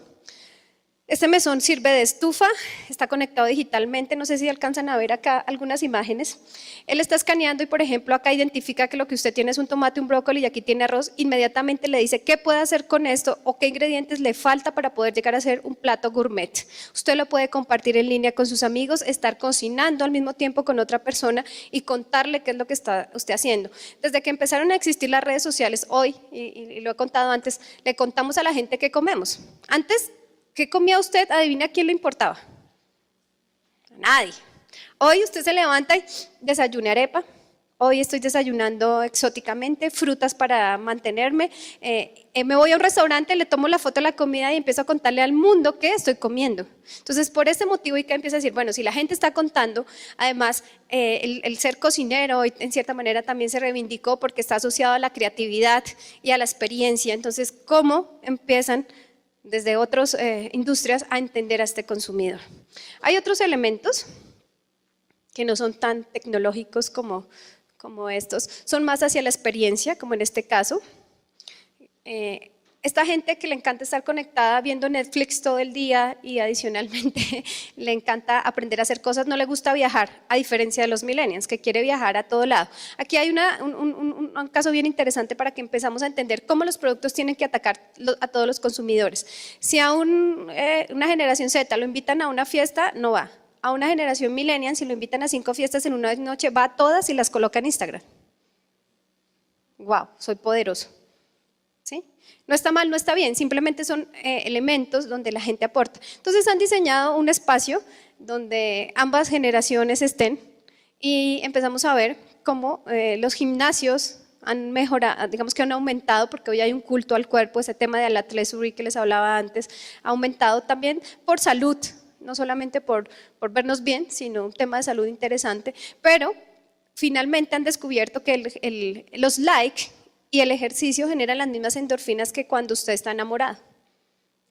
Este mesón sirve de estufa, está conectado digitalmente, no sé si alcanzan a ver acá algunas imágenes. Él está escaneando y, por ejemplo, acá identifica que lo que usted tiene es un tomate, un brócoli y aquí tiene arroz, inmediatamente le dice qué puede hacer con esto o qué ingredientes le falta para poder llegar a hacer un plato gourmet. Usted lo puede compartir en línea con sus amigos, estar cocinando al mismo tiempo con otra persona y contarle qué es lo que está usted haciendo. Desde que empezaron a existir las redes sociales hoy, y lo he contado antes, le contamos a la gente qué comemos. Antes, ¿qué comía usted? Adivina quién le importaba. A nadie. Hoy usted se levanta y desayuna arepa. Hoy estoy desayunando exóticamente, frutas para mantenerme. Me voy a un restaurante, le tomo la foto de la comida y empiezo a contarle al mundo qué estoy comiendo. Entonces, por este motivo, Ica empieza a decir, bueno, si la gente está contando, además, el ser cocinero, en cierta manera, también se reivindicó porque está asociado a la creatividad y a la experiencia. Entonces, ¿cómo empiezan desde otras industrias a entender a este consumidor? Hay otros elementos que no son tan tecnológicos como estos, son más hacia la experiencia, como en este caso. Esta gente que le encanta estar conectada viendo Netflix todo el día y adicionalmente le encanta aprender a hacer cosas, no le gusta viajar, a diferencia de los millennials, que quiere viajar a todo lado. Aquí hay un caso bien interesante para que empezamos a entender cómo los productos tienen que atacar a todos los consumidores. Si a una generación Z lo invitan a una fiesta, no va. A una generación millennial, si lo invitan a 5 fiestas en una noche, va a todas y las coloca en Instagram. ¡Wow! Soy poderoso. ¿Sí? No está mal, no está bien, simplemente son elementos donde la gente aporta. Entonces han diseñado un espacio donde ambas generaciones estén y empezamos a ver cómo los gimnasios han mejorado, digamos que han aumentado, porque hoy hay un culto al cuerpo, ese tema de la athleisure que les hablaba antes, ha aumentado también por salud, no solamente por vernos bien, sino un tema de salud interesante, pero finalmente han descubierto que los likes y el ejercicio generan las mismas endorfinas que cuando usted está enamorado.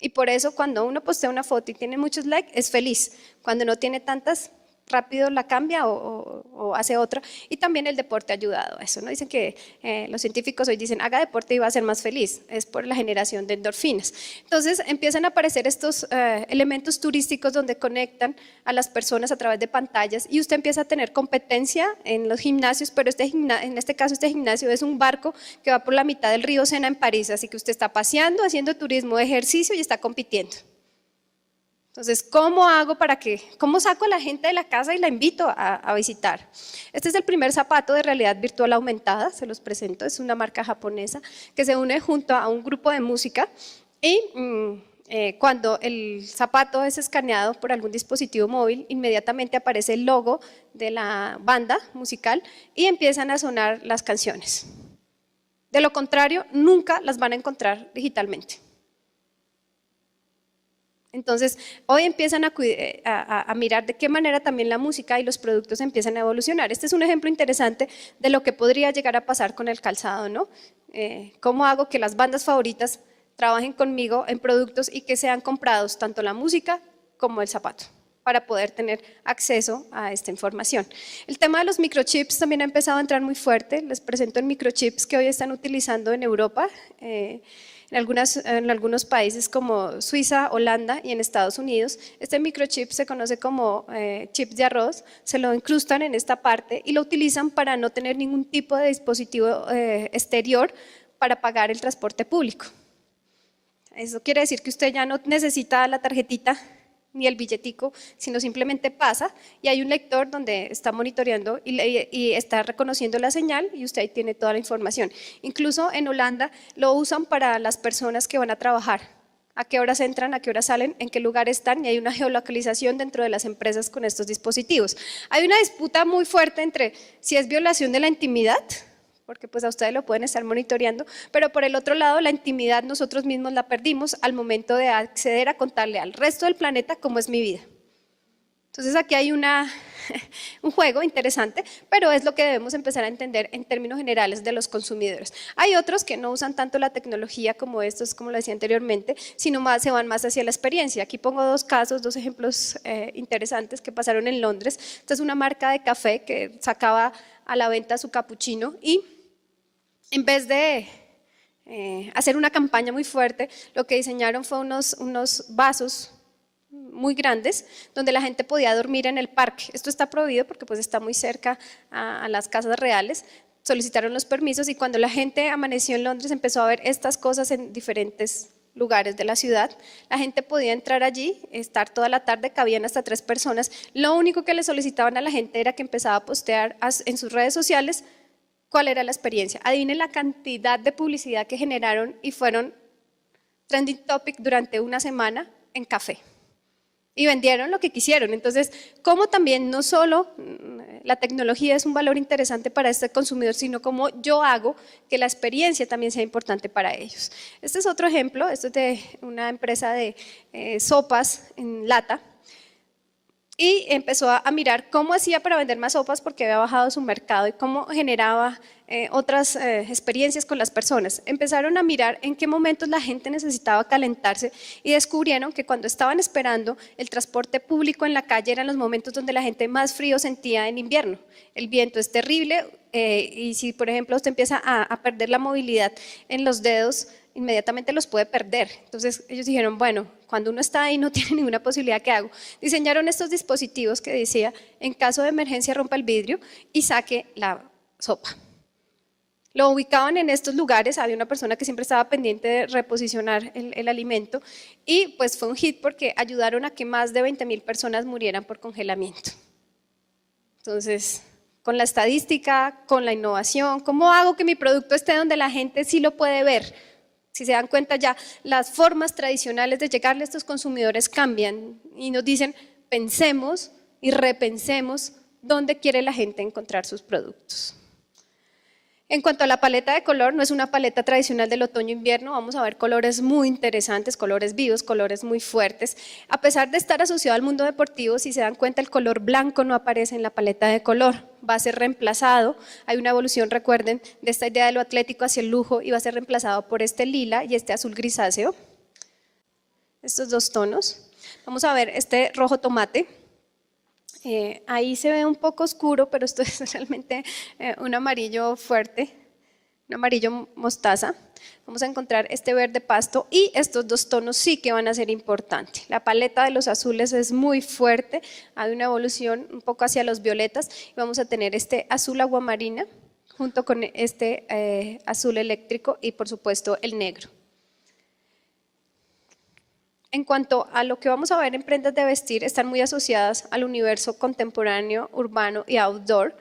Y por eso cuando uno postea una foto y tiene muchos likes, es feliz. Cuando no tiene tantas, rápido la cambia o hace otra. Y también el deporte ha ayudado a eso, ¿no? Dicen que los científicos hoy dicen, haga deporte y va a ser más feliz. Es por la generación de endorfinas. Entonces empiezan a aparecer estos elementos turísticos donde conectan a las personas a través de pantallas y usted empieza a tener competencia en los gimnasios, pero en este caso este gimnasio es un barco que va por la mitad del río Sena en París, así que usted está paseando, haciendo turismo, ejercicio y está compitiendo. Entonces, ¿cómo saco a la gente de la casa y la invito a visitar? Este es el primer zapato de realidad virtual aumentada, se los presento, es una marca japonesa que se une junto a un grupo de música y cuando el zapato es escaneado por algún dispositivo móvil, inmediatamente aparece el logo de la banda musical y empiezan a sonar las canciones. De lo contrario, nunca las van a encontrar digitalmente. Entonces, hoy empiezan a mirar de qué manera también la música y los productos empiezan a evolucionar. Este es un ejemplo interesante de lo que podría llegar a pasar con el calzado, ¿no? ¿Cómo hago que las bandas favoritas trabajen conmigo en productos y que sean comprados tanto la música como el zapato, para poder tener acceso a esta información? El tema de los microchips también ha empezado a entrar muy fuerte. Les presento el microchips que hoy están utilizando en Europa, en algunos países como Suiza, Holanda y en Estados Unidos. Este microchip se conoce como chips de arroz, se lo incrustan en esta parte y lo utilizan para no tener ningún tipo de dispositivo exterior para pagar el transporte público. Eso quiere decir que usted ya no necesita la tarjetita ni el billetico, sino simplemente pasa y hay un lector donde está monitoreando y está reconociendo la señal y usted ahí tiene toda la información. Incluso en Holanda lo usan para las personas que van a trabajar, a qué horas entran, a qué horas salen, en qué lugar están y hay una geolocalización dentro de las empresas con estos dispositivos. Hay una disputa muy fuerte entre si es violación de la intimidad, porque pues a ustedes lo pueden estar monitoreando, pero por el otro lado la intimidad nosotros mismos la perdimos al momento de acceder a contarle al resto del planeta cómo es mi vida. Entonces aquí hay un juego interesante, pero es lo que debemos empezar a entender en términos generales de los consumidores. Hay otros que no usan tanto la tecnología como estos, como lo decía anteriormente, sino se van más hacia la experiencia. Aquí pongo dos ejemplos interesantes que pasaron en Londres. Esta es una marca de café que sacaba a la venta su capuchino y en vez de hacer una campaña muy fuerte, lo que diseñaron fue unos vasos muy grandes, donde la gente podía dormir en el parque. Esto está prohibido porque pues está muy cerca a las casas reales. Solicitaron los permisos y cuando la gente amaneció en Londres empezó a ver estas cosas en diferentes lugares de la ciudad. La gente podía entrar allí, estar toda la tarde, cabían hasta 3 personas. Lo único que le solicitaban a la gente era que empezaba a postear en sus redes sociales cuál era la experiencia. Adivinen la cantidad de publicidad que generaron y fueron trending topic durante una semana en café. Y vendieron lo que quisieron. Entonces, como también no solo la tecnología es un valor interesante para este consumidor, sino como yo hago que la experiencia también sea importante para ellos. Este es otro ejemplo, esto es de una empresa de sopas en lata, y empezó a mirar cómo hacía para vender más sopas porque había bajado su mercado y cómo generaba otras experiencias con las personas. Empezaron a mirar en qué momentos la gente necesitaba calentarse y descubrieron que cuando estaban esperando el transporte público en la calle eran los momentos donde la gente más frío sentía en invierno. El viento es terrible y si por ejemplo usted empieza a perder la movilidad en los dedos, inmediatamente los puede perder. Entonces ellos dijeron, bueno, cuando uno está ahí no tiene ninguna posibilidad, ¿qué hago? Diseñaron estos dispositivos que decía, en caso de emergencia rompa el vidrio y saque la sopa. Lo ubicaban en estos lugares, había una persona que siempre estaba pendiente de reposicionar el alimento y pues fue un hit porque ayudaron a que más de 20.000 personas murieran por congelamiento. Entonces, con la estadística, con la innovación, ¿cómo hago que mi producto esté donde la gente sí lo puede ver? Si se dan cuenta ya, las formas tradicionales de llegarle a estos consumidores cambian y nos dicen, pensemos y repensemos dónde quiere la gente encontrar sus productos. En cuanto a la paleta de color, no es una paleta tradicional del otoño-invierno, vamos a ver colores muy interesantes, colores vivos, colores muy fuertes. A pesar de estar asociado al mundo deportivo, si se dan cuenta el color blanco no aparece en la paleta de color, va a ser reemplazado, hay una evolución, recuerden, de esta idea de lo atlético hacia el lujo y va a ser reemplazado por este lila y este azul grisáceo, estos dos tonos. Vamos a ver este rojo tomate. Ahí se ve un poco oscuro, pero esto es realmente un amarillo fuerte, un amarillo mostaza. Vamos a encontrar este verde pasto y estos dos tonos sí que van a ser importantes. La paleta de los azules es muy fuerte, hay una evolución un poco hacia los violetas y vamos a tener este azul aguamarina junto con este azul eléctrico y por supuesto el negro. En cuanto a lo que vamos a ver en prendas de vestir, están muy asociadas al universo contemporáneo, urbano y outdoor.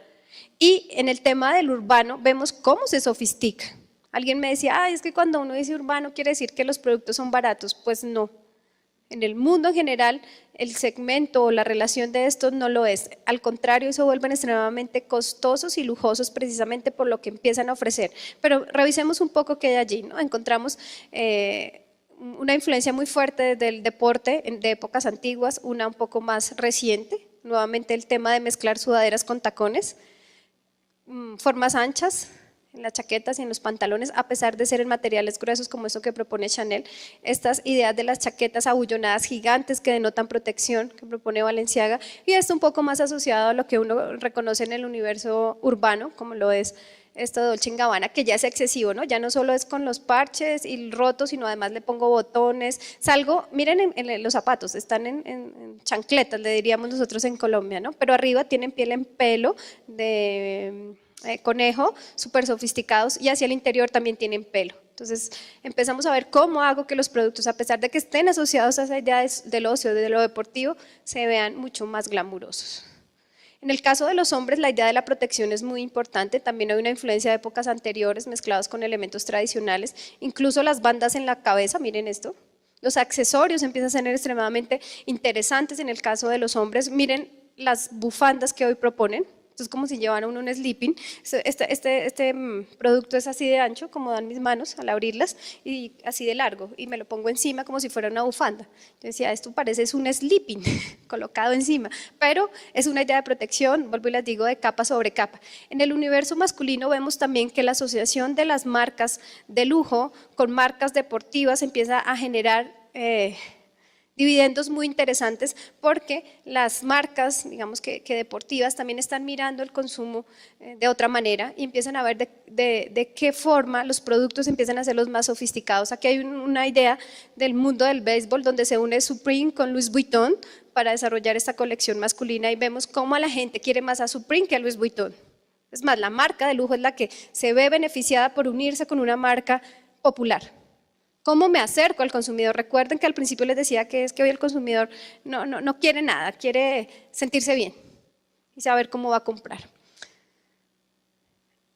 Y en el tema del urbano vemos cómo se sofistica. Alguien me decía, es que cuando uno dice urbano quiere decir que los productos son baratos. Pues no. En el mundo en general, el segmento o la relación de estos no lo es. Al contrario, se vuelven extremadamente costosos y lujosos precisamente por lo que empiezan a ofrecer. Pero revisemos un poco qué hay allí, ¿no? Encontramos una influencia muy fuerte del deporte de épocas antiguas, una un poco más reciente, nuevamente el tema de mezclar sudaderas con tacones, formas anchas en las chaquetas y en los pantalones, a pesar de ser en materiales gruesos como eso que propone Chanel, estas ideas de las chaquetas abullonadas gigantes que denotan protección, que propone Balenciaga, y esto un poco más asociado a lo que uno reconoce en el universo urbano, como lo es esto de Dolce & Gabbana, que ya es excesivo, ¿no? Ya no solo es con los parches y rotos, sino además le pongo botones, salgo, miren en los zapatos, están en chancletas, le diríamos nosotros en Colombia, ¿no? Pero arriba tienen piel en pelo de conejo, súper sofisticados, y hacia el interior también tienen pelo. Entonces empezamos a ver cómo hago que los productos, a pesar de que estén asociados a esa idea del ocio, de lo deportivo, se vean mucho más glamurosos. En el caso de los hombres, la idea de la protección es muy importante, también hay una influencia de épocas anteriores mezclados con elementos tradicionales, incluso las bandas en la cabeza, miren esto, los accesorios empiezan a ser extremadamente interesantes en el caso de los hombres, miren las bufandas que hoy proponen. Esto es como si llevaran un sleeping, este producto es así de ancho, como dan mis manos al abrirlas, y así de largo, y me lo pongo encima como si fuera una bufanda. Yo decía, esto parece un sleeping colocado encima, pero es una idea de protección, vuelvo y les digo, de capa sobre capa. En el universo masculino vemos también que la asociación de las marcas de lujo con marcas deportivas empieza a generar dividendos muy interesantes porque las marcas, digamos que deportivas, también están mirando el consumo de otra manera y empiezan a ver de qué forma los productos empiezan a ser los más sofisticados. Aquí hay una idea del mundo del béisbol donde se une Supreme con Louis Vuitton para desarrollar esta colección masculina y vemos cómo la gente quiere más a Supreme que a Louis Vuitton. Es más, la marca de lujo es la que se ve beneficiada por unirse con una marca popular. ¿Cómo me acerco al consumidor? Recuerden que al principio les decía que es que hoy el consumidor no quiere nada, quiere sentirse bien y saber cómo va a comprar.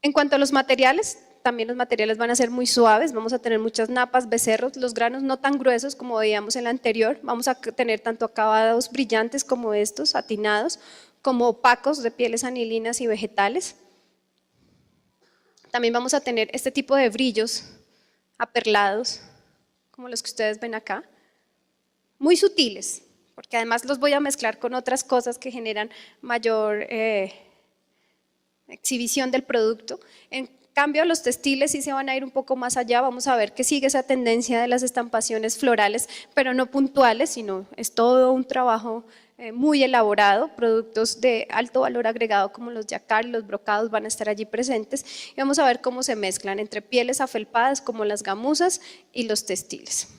En cuanto a los materiales, también los materiales van a ser muy suaves, vamos a tener muchas napas, becerros, los granos no tan gruesos como veíamos en la anterior, vamos a tener tanto acabados brillantes como estos, satinados, como opacos de pieles anilinas y vegetales. También vamos a tener este tipo de brillos aperlados, como los que ustedes ven acá, muy sutiles, porque además los voy a mezclar con otras cosas que generan mayor exhibición del producto. En cambio, los textiles sí se van a ir un poco más allá, vamos a ver que sigue esa tendencia de las estampaciones florales, pero no puntuales, sino es todo un trabajo muy elaborado, productos de alto valor agregado como los jacquard y los brocados van a estar allí presentes y vamos a ver cómo se mezclan entre pieles afelpadas como las gamuzas y los textiles.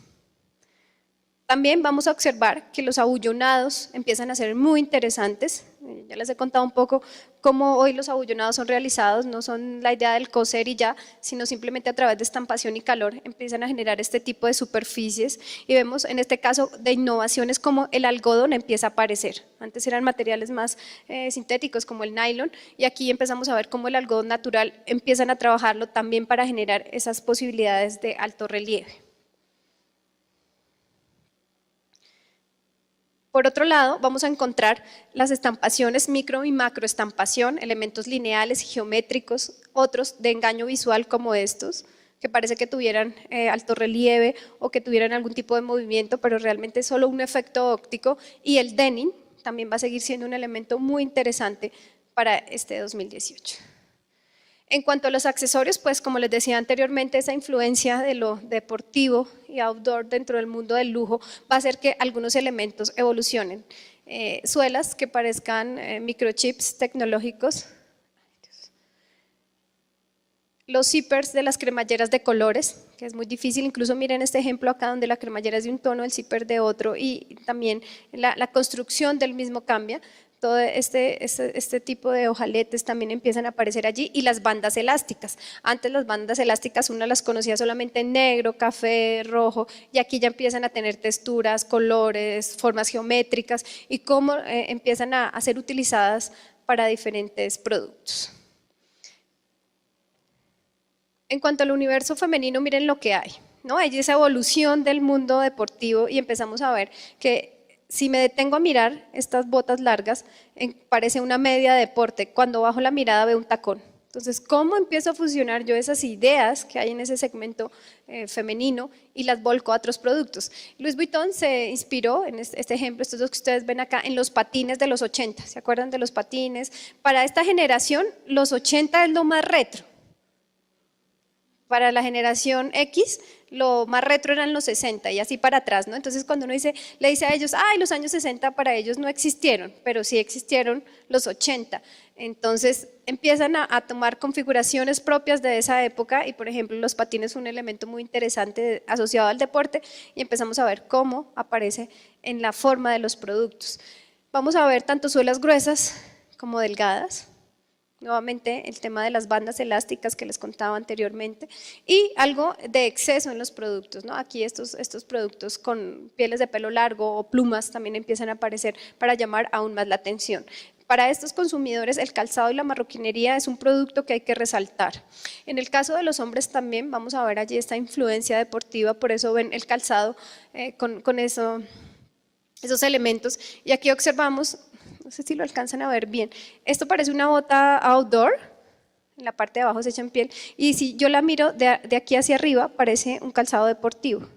También vamos a observar que los abullonados empiezan a ser muy interesantes. Ya les he contado un poco cómo hoy los abullonados son realizados, no son la idea del coser y ya, sino simplemente a través de estampación y calor empiezan a generar este tipo de superficies y vemos en este caso de innovaciones como el algodón empieza a aparecer. Antes eran materiales más sintéticos como el nylon y aquí empezamos a ver cómo el algodón natural empiezan a trabajarlo también para generar esas posibilidades de alto relieve. Por otro lado, vamos a encontrar las estampaciones micro y macroestampación, elementos lineales y geométricos, otros de engaño visual como estos, que parece que tuvieran alto relieve o que tuvieran algún tipo de movimiento, pero realmente es solo un efecto óptico, y el denim también va a seguir siendo un elemento muy interesante para este 2018. En cuanto a los accesorios, pues como les decía anteriormente, esa influencia de lo deportivo y outdoor dentro del mundo del lujo va a hacer que algunos elementos evolucionen. Suelas que parezcan microchips tecnológicos, los zippers de las cremalleras de colores, que es muy difícil, incluso miren este ejemplo acá donde la cremallera es de un tono, el zipper de otro y también la construcción del mismo cambia. Todo este tipo de ojaletes también empiezan a aparecer allí y las bandas elásticas. Antes las bandas elásticas uno las conocía solamente en negro, café, rojo y aquí ya empiezan a tener texturas, colores, formas geométricas y cómo empiezan a ser utilizadas para diferentes productos. En cuanto al universo femenino, miren lo que hay, ¿no? Hay esa evolución del mundo deportivo y empezamos a ver que si me detengo a mirar estas botas largas, parece una media de deporte, cuando bajo la mirada veo un tacón. Entonces, ¿cómo empiezo a fusionar yo esas ideas que hay en ese segmento femenino y las volco a otros productos? Louis Vuitton se inspiró en este ejemplo, estos dos que ustedes ven acá, en los patines de los 80, ¿se acuerdan de los patines? Para esta generación, los 80 es lo más retro. Para la generación X, lo más retro eran los 60 y así para atrás, ¿no? Entonces cuando uno le dice a ellos, ay, los años 60 para ellos no existieron, pero sí existieron los 80. Entonces empiezan a tomar configuraciones propias de esa época y por ejemplo los patines son un elemento muy interesante asociado al deporte y empezamos a ver cómo aparece en la forma de los productos. Vamos a ver tanto suelas gruesas como delgadas. Nuevamente el tema de las bandas elásticas que les contaba anteriormente y algo de exceso en los productos, ¿no? Aquí estos productos con pieles de pelo largo o plumas también empiezan a aparecer para llamar aún más la atención. Para estos consumidores el calzado y la marroquinería es un producto que hay que resaltar. En el caso de los hombres también vamos a ver allí esta influencia deportiva, por eso ven el calzado con esos elementos y aquí observamos. No sé si lo alcanzan a ver bien. Esto parece una bota outdoor, en la parte de abajo se echa en piel, y si yo la miro de aquí hacia arriba, parece un calzado deportivo.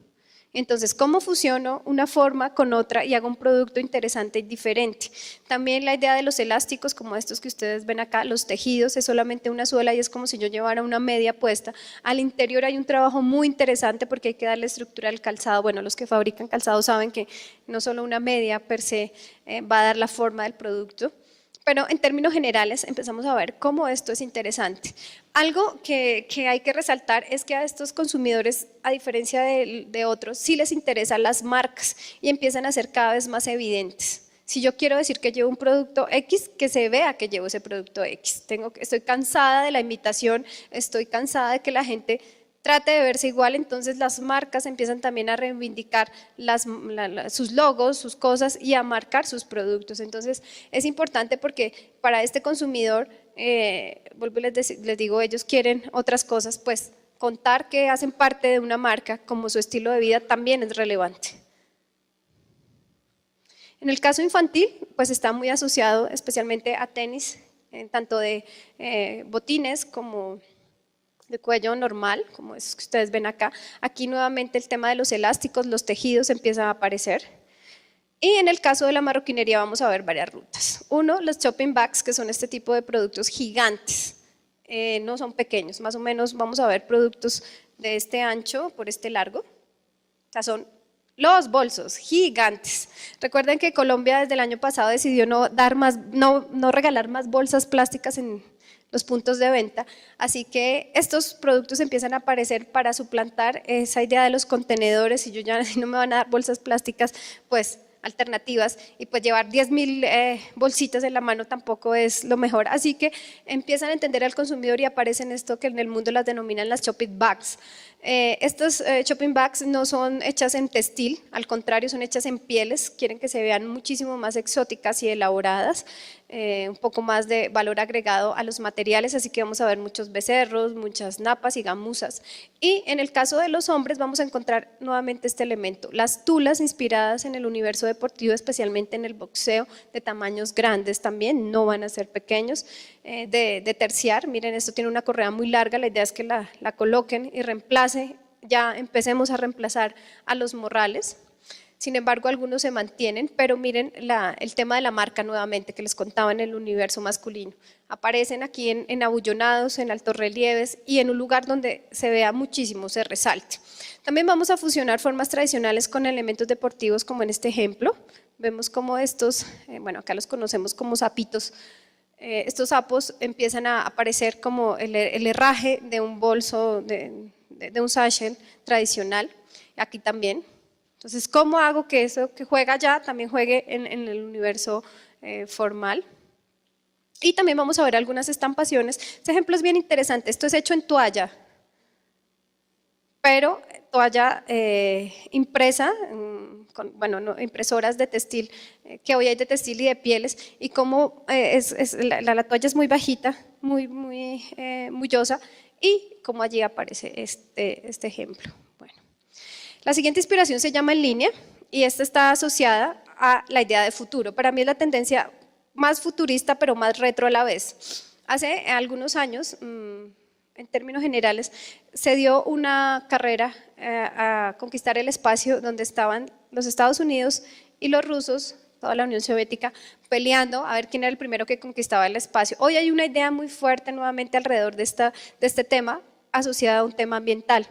Entonces, ¿cómo fusiono una forma con otra y hago un producto interesante y diferente? También la idea de los elásticos, como estos que ustedes ven acá, los tejidos, es solamente una suela y es como si yo llevara una media puesta. Al interior hay un trabajo muy interesante porque hay que darle estructura al calzado. Bueno, los que fabrican calzado saben que no solo una media per se va a dar la forma del producto. Pero en términos generales empezamos a ver cómo esto es interesante. Algo que hay que resaltar es que a estos consumidores, a diferencia de otros, sí les interesan las marcas y empiezan a ser cada vez más evidentes. Si yo quiero decir que llevo un producto X, que se vea que llevo ese producto X. Estoy cansada de la imitación, estoy cansada de que la gente trate de verse igual, entonces las marcas empiezan también a reivindicar sus logos, sus cosas y a marcar sus productos. Entonces es importante porque para este consumidor, vuelvo y les digo, ellos quieren otras cosas, pues contar que hacen parte de una marca como su estilo de vida también es relevante. En el caso infantil, pues está muy asociado especialmente a tenis, tanto de botines como de cuello normal, como es que ustedes ven acá. Aquí nuevamente el tema de los elásticos, los tejidos empiezan a aparecer. Y en el caso de la marroquinería vamos a ver varias rutas. Uno, los shopping bags, que son este tipo de productos gigantes, no son pequeños, más o menos vamos a ver productos de este ancho por este largo. O sea, son los bolsos gigantes. Recuerden que Colombia desde el año pasado decidió no regalar más bolsas plásticas en los puntos de venta, así que estos productos empiezan a aparecer para suplantar esa idea de los contenedores. Si no me van a dar bolsas plásticas, pues alternativas, y pues llevar 10.000 bolsitas en la mano tampoco es lo mejor, así que empiezan a entender al consumidor y aparecen esto que en el mundo las denominan las shopping bags. Estas shopping bags no son hechas en textil, al contrario son hechas en pieles, quieren que se vean muchísimo más exóticas y elaboradas, un poco más de valor agregado a los materiales, así que vamos a ver muchos becerros, muchas napas y gamuzas. Y en el caso de los hombres vamos a encontrar nuevamente este elemento, las tulas inspiradas en el universo deportivo, especialmente en el boxeo, de tamaños grandes también, no van a ser pequeños, de terciar. Miren, esto tiene una correa muy larga, la idea es que la coloquen y ya empecemos a reemplazar a los morrales. Sin embargo, algunos se mantienen, pero miren el tema de la marca nuevamente que les contaba en el universo masculino. Aparecen aquí en abullonados, en altos relieves y en un lugar donde se vea muchísimo, se resalte. También vamos a fusionar formas tradicionales con elementos deportivos como en este ejemplo. Vemos como estos, bueno, acá los conocemos como sapitos. Estos sapos empiezan a aparecer como el herraje de un bolso, de un sachet tradicional, aquí también. Entonces, ¿cómo hago que eso que juega allá también juegue en el universo formal? Y también vamos a ver algunas estampaciones. Este ejemplo es bien interesante, esto es hecho en toalla, pero toalla impresa, con impresoras de textil, que hoy hay de textil y de pieles, y como la toalla es muy bajita, muy mullosa, y como allí aparece este ejemplo. Bueno. La siguiente inspiración se llama En línea, y esta está asociada a la idea de futuro. Para mí es la tendencia más futurista, pero más retro a la vez. Hace algunos años, en términos generales, se dio una carrera a conquistar el espacio donde estaban los Estados Unidos y los rusos, toda la Unión Soviética, peleando a ver quién era el primero que conquistaba el espacio. Hoy hay una idea muy fuerte nuevamente alrededor de este tema, asociada a un tema ambiental.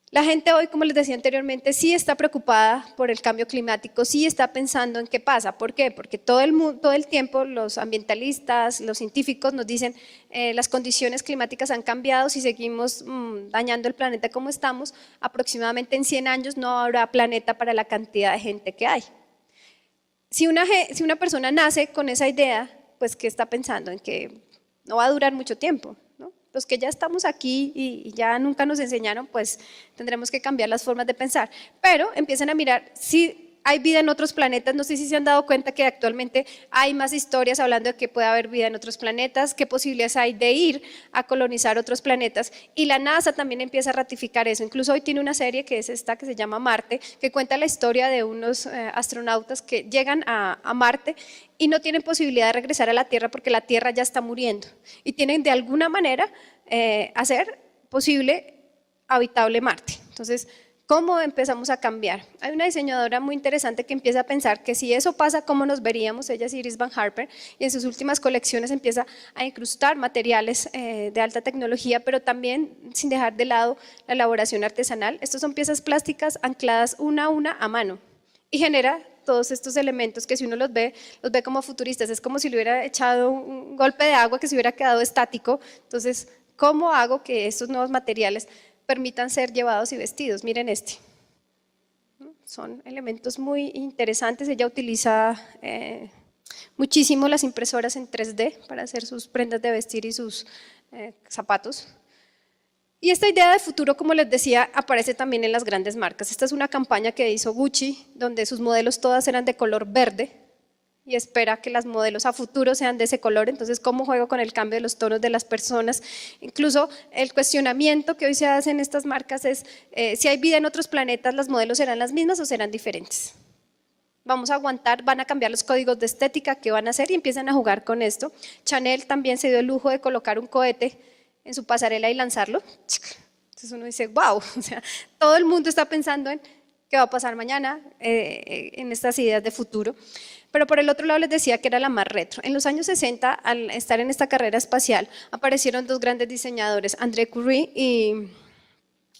La gente hoy, como les decía anteriormente, sí está preocupada por el cambio climático, sí está pensando en qué pasa. ¿Por qué? Porque todo el tiempo los ambientalistas, los científicos nos dicen las condiciones climáticas han cambiado, si seguimos dañando el planeta como estamos, aproximadamente en 100 años no habrá planeta para la cantidad de gente que hay. Si una persona nace con esa idea, pues ¿qué está pensando? En que no va a durar mucho tiempo. Los que ya estamos aquí y ya nunca nos enseñaron, pues tendremos que cambiar las formas de pensar. Pero empiezan a mirar si hay vida en otros planetas. No sé si se han dado cuenta que actualmente hay más historias hablando de que puede haber vida en otros planetas, qué posibilidades hay de ir a colonizar otros planetas. Y la NASA también empieza a ratificar eso. Incluso hoy tiene una serie que es esta, que se llama Marte, que cuenta la historia de unos astronautas que llegan a Marte y no tienen posibilidad de regresar a la Tierra porque la Tierra ya está muriendo y tienen de alguna manera hacer posible habitable Marte. Entonces, ¿Cómo empezamos a cambiar? Hay una diseñadora muy interesante que empieza a pensar que si eso pasa, ¿cómo nos veríamos? Ella es Iris Van Harper, y en sus últimas colecciones empieza a incrustar materiales de alta tecnología, pero también sin dejar de lado la elaboración artesanal. Estos son piezas plásticas ancladas una a una a mano y genera todos estos elementos que si uno los ve como futuristas. Es como si le hubiera echado un golpe de agua que se hubiera quedado estático. Entonces, ¿cómo hago que estos nuevos materiales permitan ser llevados y vestidos? Miren este. Son elementos muy interesantes. Ella utiliza muchísimo las impresoras en 3D para hacer sus prendas de vestir y sus zapatos. Y esta idea de futuro, como les decía, aparece también en las grandes marcas. Esta es una campaña que hizo Gucci, donde sus modelos todas eran de color verde, y espera que las modelos a futuro sean de ese color. Entonces, ¿cómo juego con el cambio de los tonos de las personas? Incluso el cuestionamiento que hoy se hace en estas marcas es, si hay vida en otros planetas, ¿las modelos serán las mismas o serán diferentes? Vamos a aguantar, van a cambiar los códigos de estética, ¿qué van a hacer? Y empiezan a jugar con esto. Chanel también se dio el lujo de colocar un cohete en su pasarela y lanzarlo. Entonces uno dice, wow, o sea, todo el mundo está pensando en qué va a pasar mañana, en estas ideas de futuro. Pero por el otro lado les decía que era la más retro. En los años 60, al estar en esta carrera espacial, aparecieron dos grandes diseñadores, André Curie y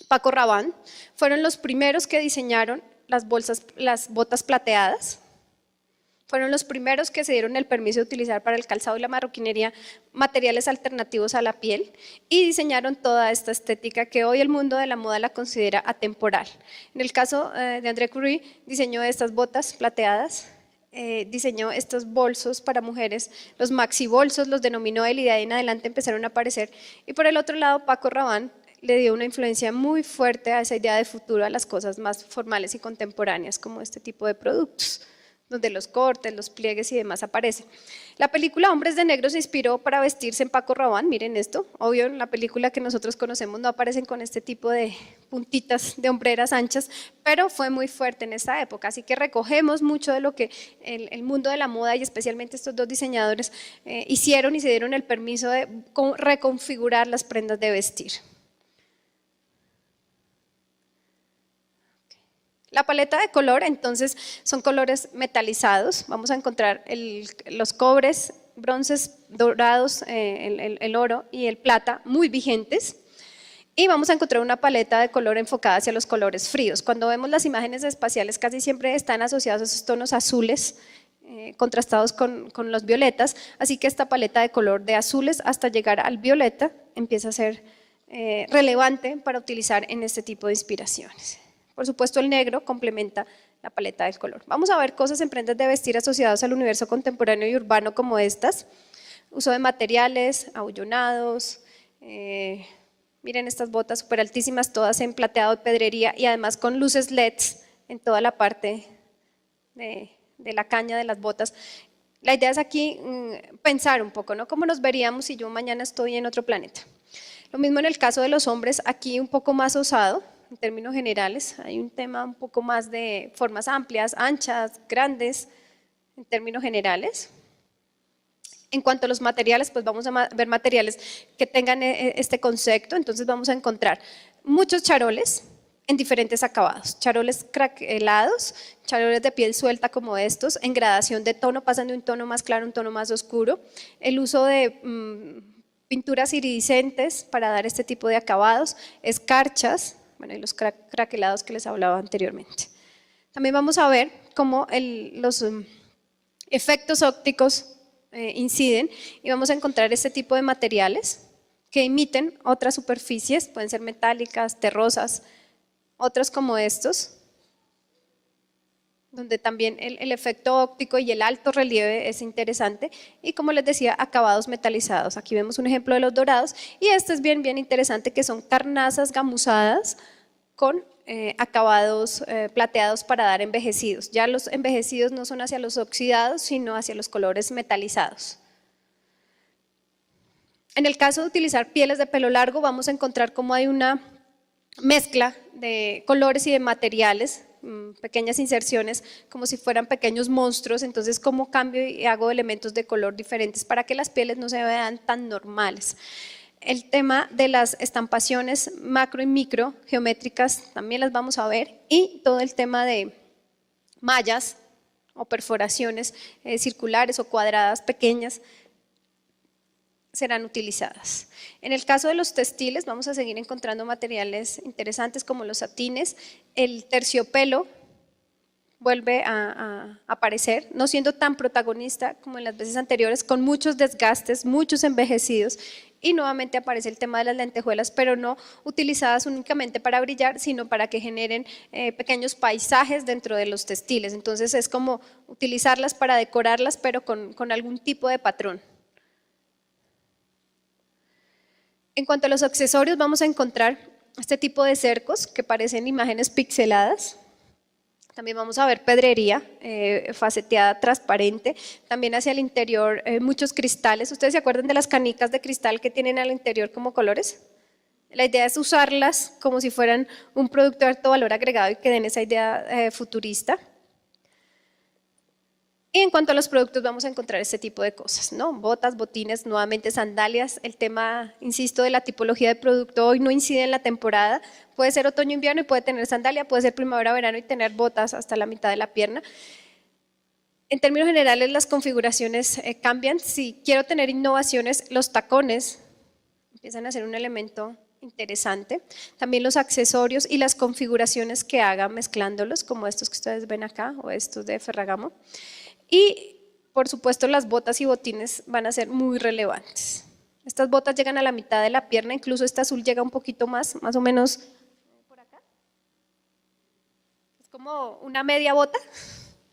Paco Rabanne. Fueron los primeros que diseñaron las botas plateadas. Fueron los primeros que se dieron el permiso de utilizar para el calzado y la marroquinería materiales alternativos a la piel, y diseñaron toda esta estética que hoy el mundo de la moda la considera atemporal. En el caso de André Curie, diseñó estas botas plateadas, diseñó estos bolsos para mujeres, los maxi bolsos los denominó él, y de ahí en adelante empezaron a aparecer. Y por el otro lado, Paco Rabanne le dio una influencia muy fuerte a esa idea de futuro, a las cosas más formales y contemporáneas, como este tipo de productos, donde los cortes, los pliegues y demás aparecen. La película Hombres de Negro se inspiró para vestirse en Paco Rabanne, miren esto, obvio en la película que nosotros conocemos no aparecen con este tipo de puntitas de hombreras anchas, pero fue muy fuerte en esa época, así que recogemos mucho de lo que el mundo de la moda y especialmente estos dos diseñadores hicieron y se dieron el permiso de reconfigurar las prendas de vestir. La paleta de color, entonces, son colores metalizados. Vamos a encontrar los cobres, bronces, dorados, el oro y el plata muy vigentes. Y vamos a encontrar una paleta de color enfocada hacia los colores fríos. Cuando vemos las imágenes espaciales, casi siempre están asociados a esos tonos azules, contrastados con los violetas. Así que esta paleta de color de azules hasta llegar al violeta empieza a ser relevante para utilizar en este tipo de inspiraciones. Por supuesto, el negro complementa la paleta del color. Vamos a ver cosas en prendas de vestir asociadas al universo contemporáneo y urbano como estas. Uso de materiales, abullonados. Miren estas botas súper altísimas, todas en plateado de pedrería y además con luces LEDs en toda la parte de la caña de las botas. La idea es aquí pensar un poco, ¿no? ¿Cómo nos veríamos si yo mañana estoy en otro planeta? Lo mismo en el caso de los hombres, aquí un poco más osado. En términos generales, hay un tema un poco más de formas amplias, anchas, grandes, en términos generales. En cuanto a los materiales, pues vamos a ver materiales que tengan este concepto. Entonces vamos a encontrar muchos charoles en diferentes acabados, charoles craquelados, charoles de piel suelta como estos, en gradación de tono, pasan de un tono más claro a un tono más oscuro. El uso de pinturas iridiscentes para dar este tipo de acabados, escarchas, bueno, y los craquelados que les hablaba anteriormente. También vamos a ver cómo los efectos ópticos inciden, y vamos a encontrar este tipo de materiales que imiten otras superficies, pueden ser metálicas, terrosas, otros como estos, donde también el efecto óptico y el alto relieve es interesante, y como les decía, acabados metalizados. Aquí vemos un ejemplo de los dorados, y este es bien interesante, que son carnazas gamuzadas con acabados plateados para dar envejecidos. Ya los envejecidos no son hacia los oxidados, sino hacia los colores metalizados. En el caso de utilizar pieles de pelo largo, vamos a encontrar cómo hay una mezcla de colores y de materiales, pequeñas inserciones como si fueran pequeños monstruos. Entonces, cómo cambio y hago elementos de color diferentes para que las pieles no se vean tan normales. el tema de las estampaciones macro y micro geométricas también las vamos a ver, y todo el tema de mallas o perforaciones circulares o cuadradas pequeñas serán utilizadas. En el caso de los textiles vamos a seguir encontrando materiales interesantes como los satines. El terciopelo vuelve a aparecer, no siendo tan protagonista como en las veces anteriores, con muchos desgastes, muchos envejecidos, y nuevamente aparece el tema de las lentejuelas, pero no utilizadas únicamente para brillar, sino para que generen pequeños paisajes dentro de los textiles. Entonces es como utilizarlas para decorarlas, pero con algún tipo de patrón. En cuanto a los accesorios, vamos a encontrar este tipo de cercos que parecen imágenes pixeladas. También vamos a ver pedrería faceteada transparente, también hacia el interior muchos cristales. ¿Ustedes se acuerdan de las canicas de cristal que tienen al interior como colores? La idea es usarlas como si fueran un producto de alto valor agregado y que den esa idea futurista. Y en cuanto a los productos vamos a encontrar este tipo de cosas, ¿no? Botas, botines, nuevamente sandalias. El tema, insisto, de la tipología de producto hoy no incide en la temporada. Puede ser otoño-invierno y puede tener sandalia, puede ser primavera-verano y tener botas hasta la mitad de la pierna. En términos generales las configuraciones cambian. Si quiero tener innovaciones, los tacones empiezan a ser un elemento interesante. También los accesorios y las configuraciones que haga mezclándolos, como estos que ustedes ven acá o estos de Ferragamo. Y por supuesto las botas y botines van a ser muy relevantes. Estas botas llegan a la mitad de la pierna, incluso esta azul llega un poquito más o menos por acá. Es como una media bota,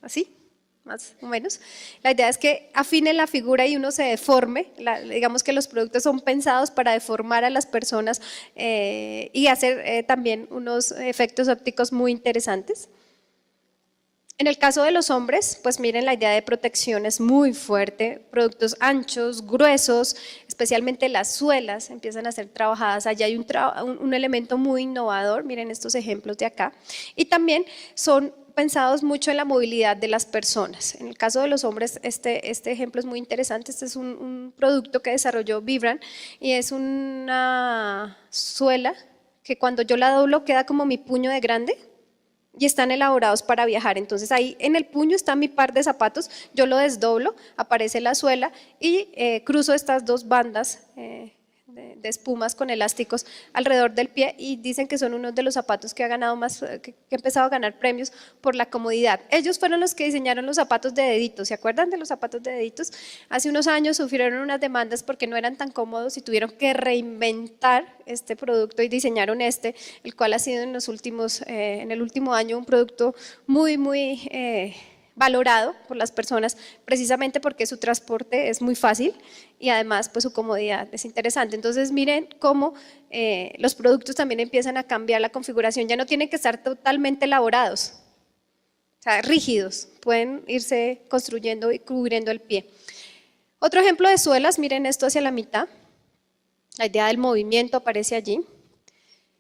así, más o menos. La idea es que afine la figura y uno se deforme. Digamos que los productos son pensados para deformar a las personas y hacer también unos efectos ópticos muy interesantes. En el caso de los hombres, pues miren, la idea de protección es muy fuerte, productos anchos, gruesos, especialmente las suelas empiezan a ser trabajadas, allá hay un elemento muy innovador, miren estos ejemplos de acá, y también son pensados mucho en la movilidad de las personas. En el caso de los hombres, este ejemplo es muy interesante, este es un producto que desarrolló Vibram y es una suela que cuando yo la doblo queda como mi puño de grande, y están elaborados para viajar. Entonces ahí en el puño está mi par de zapatos, yo lo desdoblo, aparece la suela y cruzo estas dos bandas de espumas con elásticos alrededor del pie y dicen que son uno de los zapatos que ha ganado más, que ha empezado a ganar premios por la comodidad. Ellos fueron los que diseñaron los zapatos de deditos, ¿se acuerdan de los zapatos de deditos? Hace unos años sufrieron unas demandas porque no eran tan cómodos y tuvieron que reinventar este producto y diseñaron el cual ha sido en el último año un producto muy valorado por las personas precisamente porque su transporte es muy fácil y además pues su comodidad es interesante. Entonces miren cómo los productos también empiezan a cambiar la configuración, ya no tienen que estar totalmente elaborados, o sea, rígidos, pueden irse construyendo y cubriendo el pie. Otro ejemplo de suelas, miren esto hacia la mitad, la idea del movimiento aparece allí.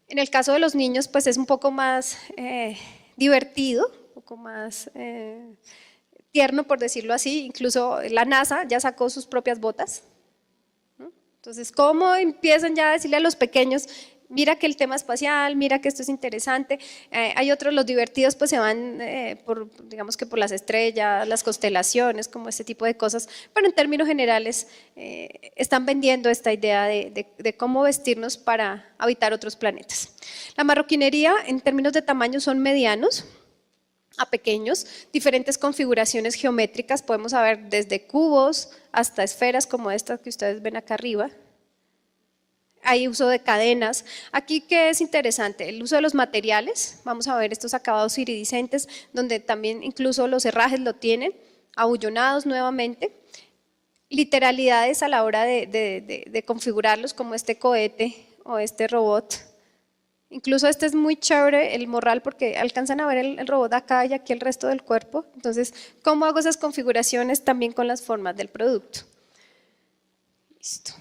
En el caso de los niños pues es un poco más divertido, un poco más tierno por decirlo así, incluso la NASA ya sacó sus propias botas, ¿no? Entonces, ¿cómo empiezan ya a decirle a los pequeños, mira que el tema espacial, mira que esto es interesante? Hay otros, los divertidos pues se van digamos que por las estrellas, las constelaciones, como este tipo de cosas, pero en términos generales están vendiendo esta idea de cómo vestirnos para habitar otros planetas. La marroquinería en términos de tamaño son medianos a pequeños, diferentes configuraciones geométricas, podemos ver desde cubos hasta esferas como estas que ustedes ven acá arriba. Hay uso de cadenas. Aquí, ¿qué es interesante? El uso de los materiales, vamos a ver estos acabados iridiscentes, donde también incluso los herrajes lo tienen, abullonados nuevamente. Literalidades a la hora de configurarlos, como este cohete o este robot. Incluso este es muy chévere, el morral, porque alcanzan a ver el robot acá y aquí el resto del cuerpo. Entonces, ¿cómo hago esas configuraciones también con las formas del producto? Listo.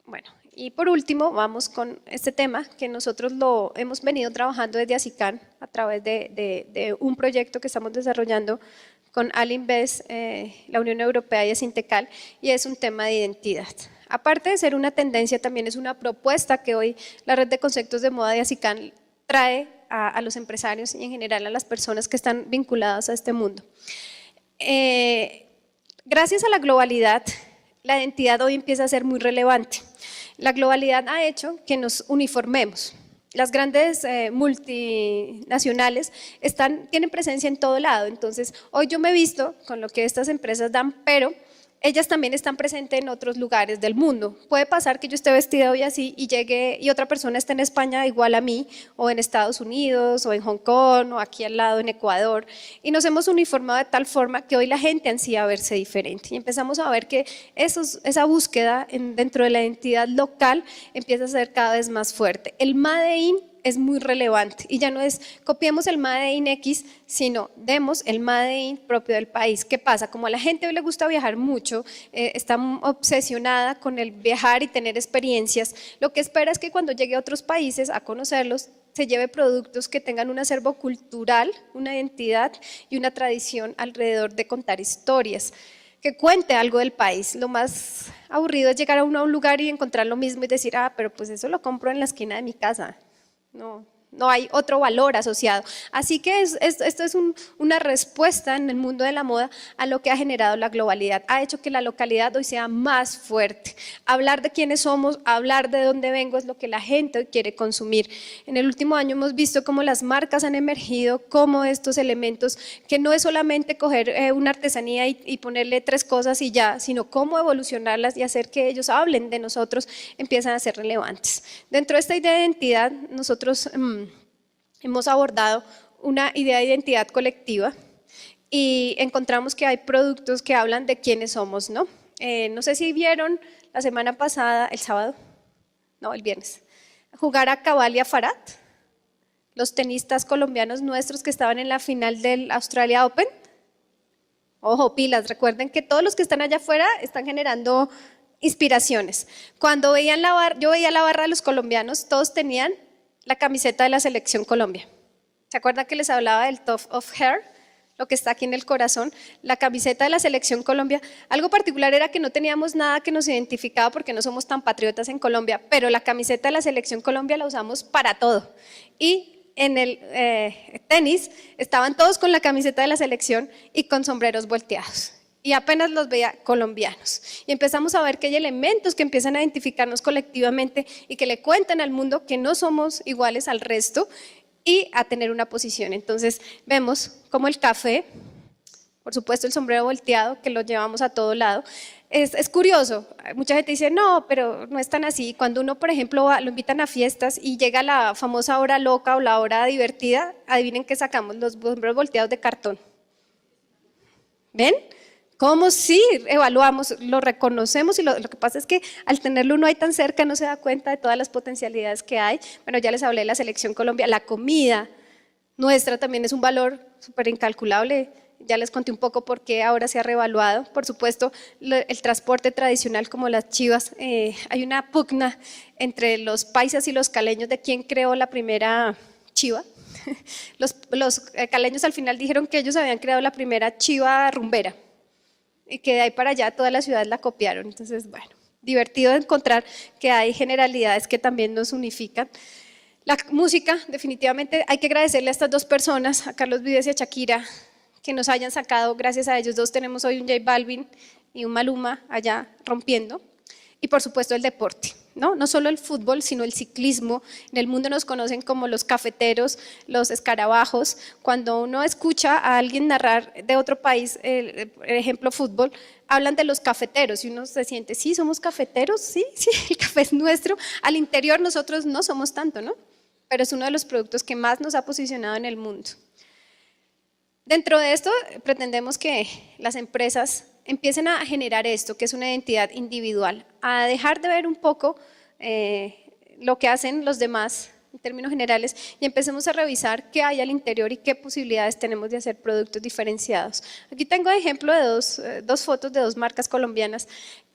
Bueno, y por último vamos con este tema que nosotros lo hemos venido trabajando desde ASICAN a través de un proyecto que estamos desarrollando con Alinvest, la Unión Europea y Sintecal, y es un tema de identidad. Aparte de ser una tendencia, también es una propuesta que hoy la red de conceptos de moda de ASICAN trae a los empresarios y en general a las personas que están vinculadas a este mundo. Gracias a la globalidad, la identidad hoy empieza a ser muy relevante. La globalidad ha hecho que nos uniformemos. Las grandes multinacionales tienen presencia en todo lado, entonces hoy yo me he visto con lo que estas empresas dan, pero ellas también están presentes en otros lugares del mundo. Puede pasar que yo esté vestida hoy así y llegue y otra persona esté en España igual a mí, o en Estados Unidos, o en Hong Kong, o aquí al lado en Ecuador, y nos hemos uniformado de tal forma que hoy la gente ansía verse diferente, y empezamos a ver que esa búsqueda dentro de la identidad local empieza a ser cada vez más fuerte. El Made in es muy relevante y ya no es copiemos el Made in X, sino demos el Made in propio del país. ¿Qué pasa? Como a la gente hoy le gusta viajar mucho, está obsesionada con el viajar y tener experiencias, lo que espera es que cuando llegue a otros países a conocerlos, se lleve productos que tengan un acervo cultural, una identidad y una tradición alrededor de contar historias, que cuente algo del país. Lo más aburrido es llegar a un lugar y encontrar lo mismo y decir, pero pues eso lo compro en la esquina de mi casa. No hay otro valor asociado. Así que esto es una respuesta en el mundo de la moda a lo que ha generado la globalidad. Ha hecho que la localidad hoy sea más fuerte. Hablar de quiénes somos, hablar de dónde vengo es lo que la gente hoy quiere consumir. En el último año hemos visto cómo las marcas han emergido, cómo estos elementos, que no es solamente coger una artesanía y ponerle 3 cosas y ya, sino cómo evolucionarlas y hacer que ellos hablen de nosotros, empiezan a ser relevantes. Dentro de esta idea de identidad, nosotros hemos abordado una idea de identidad colectiva y encontramos que hay productos que hablan de quiénes somos, ¿no? No sé si vieron la semana pasada, el sábado, no, el viernes, jugar a Cabal y a Farad, los tenistas colombianos nuestros que estaban en la final del Australia Open. Ojo, pilas, recuerden que todos los que están allá afuera están generando inspiraciones. Cuando yo veía la barra de los colombianos, todos tenían la camiseta de la Selección Colombia. ¿Se acuerdan que les hablaba del Top of Hair? Lo que está aquí en el corazón, la camiseta de la Selección Colombia. Algo particular era que no teníamos nada que nos identificaba porque no somos tan patriotas en Colombia, pero la camiseta de la Selección Colombia la usamos para todo. Y en el tenis estaban todos con la camiseta de la selección y con sombreros volteados. Y apenas los veía colombianos. Y empezamos a ver que hay elementos que empiezan a identificarnos colectivamente y que le cuentan al mundo que no somos iguales al resto y a tener una posición. Entonces vemos como el café, por supuesto el sombrero volteado, que lo llevamos a todo lado. Es curioso, mucha gente dice, no, pero no es tan así. Cuando uno, por ejemplo, lo invitan a fiestas y llega la famosa hora loca o la hora divertida, adivinen qué sacamos, los sombreros volteados de cartón. ¿Ven? ¿Cómo sí? Evaluamos, lo reconocemos y lo que pasa es que al tenerlo uno ahí tan cerca no se da cuenta de todas las potencialidades que hay. Bueno, ya les hablé de la Selección Colombia, la comida nuestra también es un valor súper incalculable. Ya les conté un poco por qué ahora se ha revaluado. Por supuesto, el transporte tradicional como las chivas, hay una pugna entre los paisas y los caleños de quién creó la primera chiva. Los caleños al final dijeron que ellos habían creado la primera chiva rumbera y que de ahí para allá todas las ciudades la copiaron. Entonces, bueno, divertido encontrar que hay generalidades que también nos unifican. La música, definitivamente hay que agradecerle a estas 2 personas, a Carlos Vives y a Shakira, que nos hayan sacado. Gracias a ellos 2 tenemos hoy un J Balvin y un Maluma allá rompiendo. Y por supuesto el deporte, no solo el fútbol, sino el ciclismo. En el mundo nos conocen como los cafeteros, los escarabajos. Cuando uno escucha a alguien narrar de otro país, por ejemplo fútbol, hablan de los cafeteros y uno se siente, sí, somos cafeteros, sí, el café es nuestro. Al interior nosotros no somos tanto, ¿no? Pero es uno de los productos que más nos ha posicionado en el mundo. Dentro de esto pretendemos que las empresas empiecen a generar esto, que es una identidad individual, a dejar de ver un poco lo que hacen los demás en términos generales y empecemos a revisar qué hay al interior y qué posibilidades tenemos de hacer productos diferenciados. Aquí tengo ejemplo de dos fotos de 2 marcas colombianas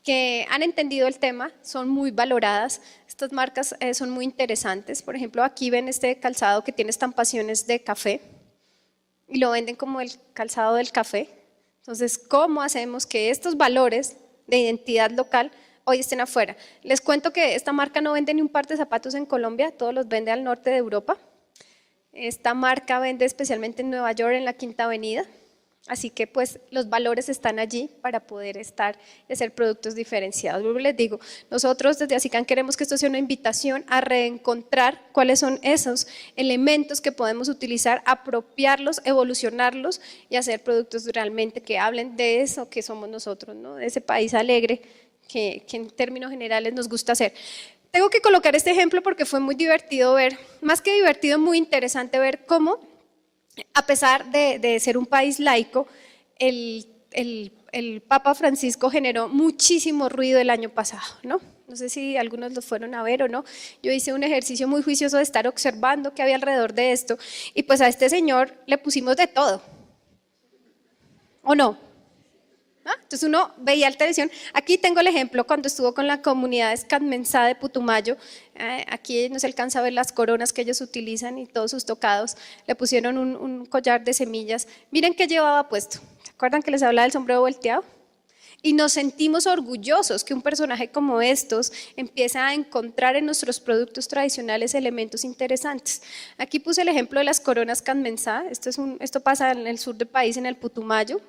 que han entendido el tema, son muy valoradas. Estas marcas son muy interesantes. Por ejemplo, aquí ven este calzado que tiene estampaciones de café y lo venden como el calzado del café. Entonces, ¿cómo hacemos que estos valores de identidad local hoy estén afuera. Les cuento que esta marca no vende ni un par de zapatos en Colombia, todos los vende al norte de Europa. Esta marca vende especialmente en Nueva York, en la Quinta Avenida. Así que pues los valores están allí para poder estar y hacer productos diferenciados. Luego les digo, nosotros desde ASICAN queremos que esto sea una invitación a reencontrar cuáles son esos elementos que podemos utilizar, apropiarlos, evolucionarlos y hacer productos realmente que hablen de eso que somos nosotros, ¿no? De ese país alegre que en términos generales nos gusta hacer. Tengo que colocar este ejemplo porque fue muy divertido ver, más que divertido, muy interesante ver cómo a pesar de ser un país laico, el Papa Francisco generó muchísimo ruido el año pasado, ¿no? No sé si algunos lo fueron a ver o no. Yo hice un ejercicio muy juicioso de estar observando qué había alrededor de esto y pues a este señor le pusimos de todo, ¿o no? ¿Ah? Entonces uno veía la televisión, aquí tengo el ejemplo cuando estuvo con la comunidad escandmensá de Putumayo, aquí no se alcanza a ver las coronas que ellos utilizan y todos sus tocados, le pusieron un collar de semillas, miren qué llevaba puesto, ¿se acuerdan que les hablaba del sombrero volteado? Y nos sentimos orgullosos que un personaje como estos empieza a encontrar en nuestros productos tradicionales elementos interesantes. Aquí puse el ejemplo de las coronas Canmensá, esto pasa en el sur del país, en el Putumayo.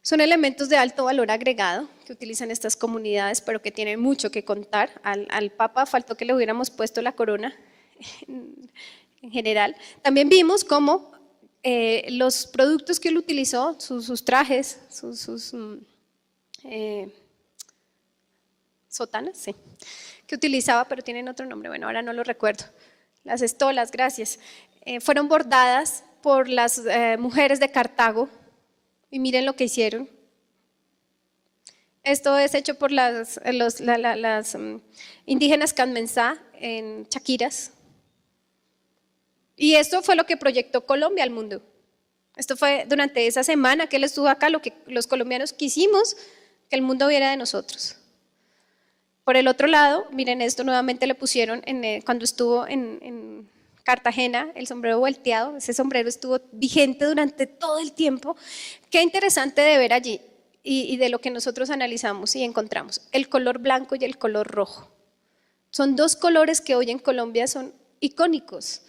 Son elementos de alto valor agregado que utilizan estas comunidades, pero que tienen mucho que contar. Al Papa faltó que le hubiéramos puesto la corona en general. También vimos cómo los productos que él utilizó, sus trajes, sus sotanas, sí, que utilizaba, pero tienen otro nombre, bueno, ahora no lo recuerdo. Las estolas, gracias. Fueron bordadas por las mujeres de Cartago. Y miren lo que hicieron. Esto es hecho por las indígenas Canmensá en Chaquiras. Y esto fue lo que proyectó Colombia al mundo. Esto fue durante esa semana que él estuvo acá, lo que los colombianos quisimos que el mundo viera de nosotros. Por el otro lado, miren esto, nuevamente le pusieron cuando estuvo en Cartagena, el sombrero volteado, ese sombrero estuvo vigente durante todo el tiempo. Qué interesante de ver allí y de lo que nosotros analizamos y encontramos, el color blanco y el color rojo. Son dos colores que hoy en Colombia son icónicos,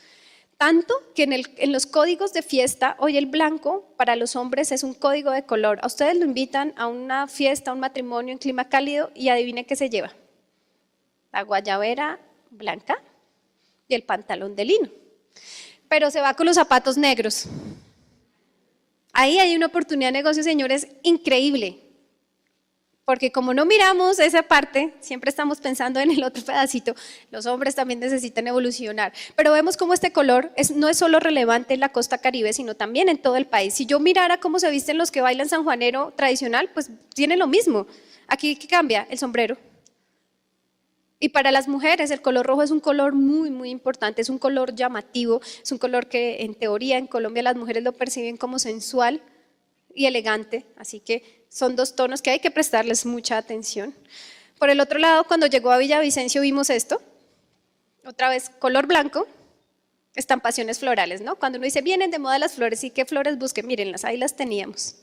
tanto que en los códigos de fiesta, hoy el blanco para los hombres es un código de color. A ustedes lo invitan a una fiesta, a un matrimonio en clima cálido y adivinen qué se lleva. La guayabera blanca y el pantalón de lino, pero se va con los zapatos negros. Ahí hay una oportunidad de negocio, señores, increíble, porque como no miramos esa parte, siempre estamos pensando en el otro pedacito, los hombres también necesitan evolucionar, pero vemos cómo este color no es solo relevante en la costa caribe, sino también en todo el país. Si yo mirara cómo se visten los que bailan sanjuanero tradicional, pues tiene lo mismo. Aquí, ¿qué cambia? El sombrero. Y para las mujeres el color rojo es un color muy, muy importante, es un color llamativo, es un color que en teoría en Colombia las mujeres lo perciben como sensual y elegante, así que son dos tonos que hay que prestarles mucha atención. Por el otro lado, cuando llegó a Villavicencio vimos esto, otra vez color blanco, estampaciones florales, ¿no? Cuando uno dice vienen de moda las flores, ¿y qué flores busquen? Mírenlas, ahí las teníamos,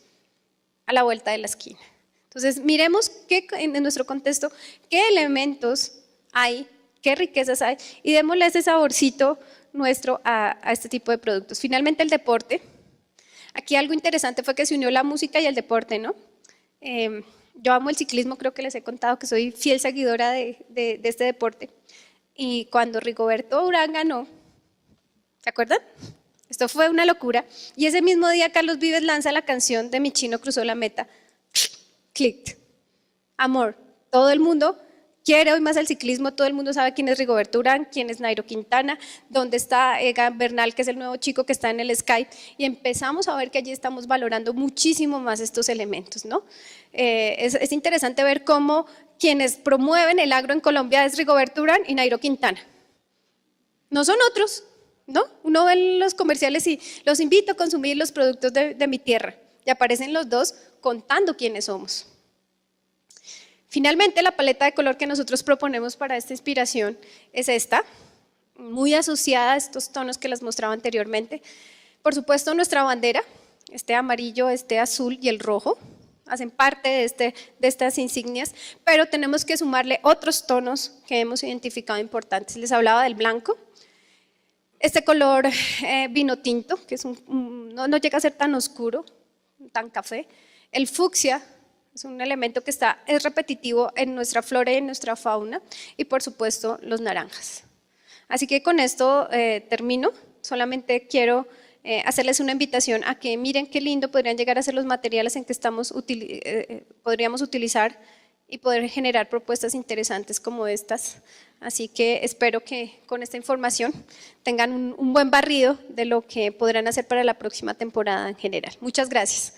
a la vuelta de la esquina. Entonces miremos en nuestro contexto qué elementos hay, qué riquezas hay y démosle ese saborcito nuestro a este tipo de productos. Finalmente el deporte, aquí algo interesante fue que se unió la música y el deporte, ¿no? Yo amo el ciclismo, creo que les he contado que soy fiel seguidora de este deporte y cuando Rigoberto Urán ganó, ¿se acuerdan? Esto fue una locura y ese mismo día Carlos Vives lanza la canción de Mi Chino Cruzó la Meta, clicked, amor, todo el mundo quiere hoy más el ciclismo, todo el mundo sabe quién es Rigoberto Urán, quién es Nairo Quintana, dónde está Egan Bernal, que es el nuevo chico que está en el Sky, y empezamos a ver que allí estamos valorando muchísimo más estos elementos, ¿no? Es interesante ver cómo quienes promueven el agro en Colombia es Rigoberto Urán y Nairo Quintana. No son otros, ¿no? Uno ve los comerciales y los invito a consumir los productos de mi tierra, y aparecen los dos contando quiénes somos. Finalmente, la paleta de color que nosotros proponemos para esta inspiración es esta, muy asociada a estos tonos que les mostraba anteriormente. Por supuesto, nuestra bandera, este amarillo, este azul y el rojo, hacen parte de estas insignias, pero tenemos que sumarle otros tonos que hemos identificado importantes. Les hablaba del blanco, este color vino tinto, que es no llega a ser tan oscuro, tan café. El fucsia es un elemento que es repetitivo en nuestra flora y en nuestra fauna, y por supuesto los naranjas. Así que con esto termino, solamente quiero hacerles una invitación a que miren qué lindo podrían llegar a ser los materiales en que podríamos utilizar y poder generar propuestas interesantes como estas. Así que espero que con esta información tengan un buen barrido de lo que podrán hacer para la próxima temporada en general. Muchas gracias.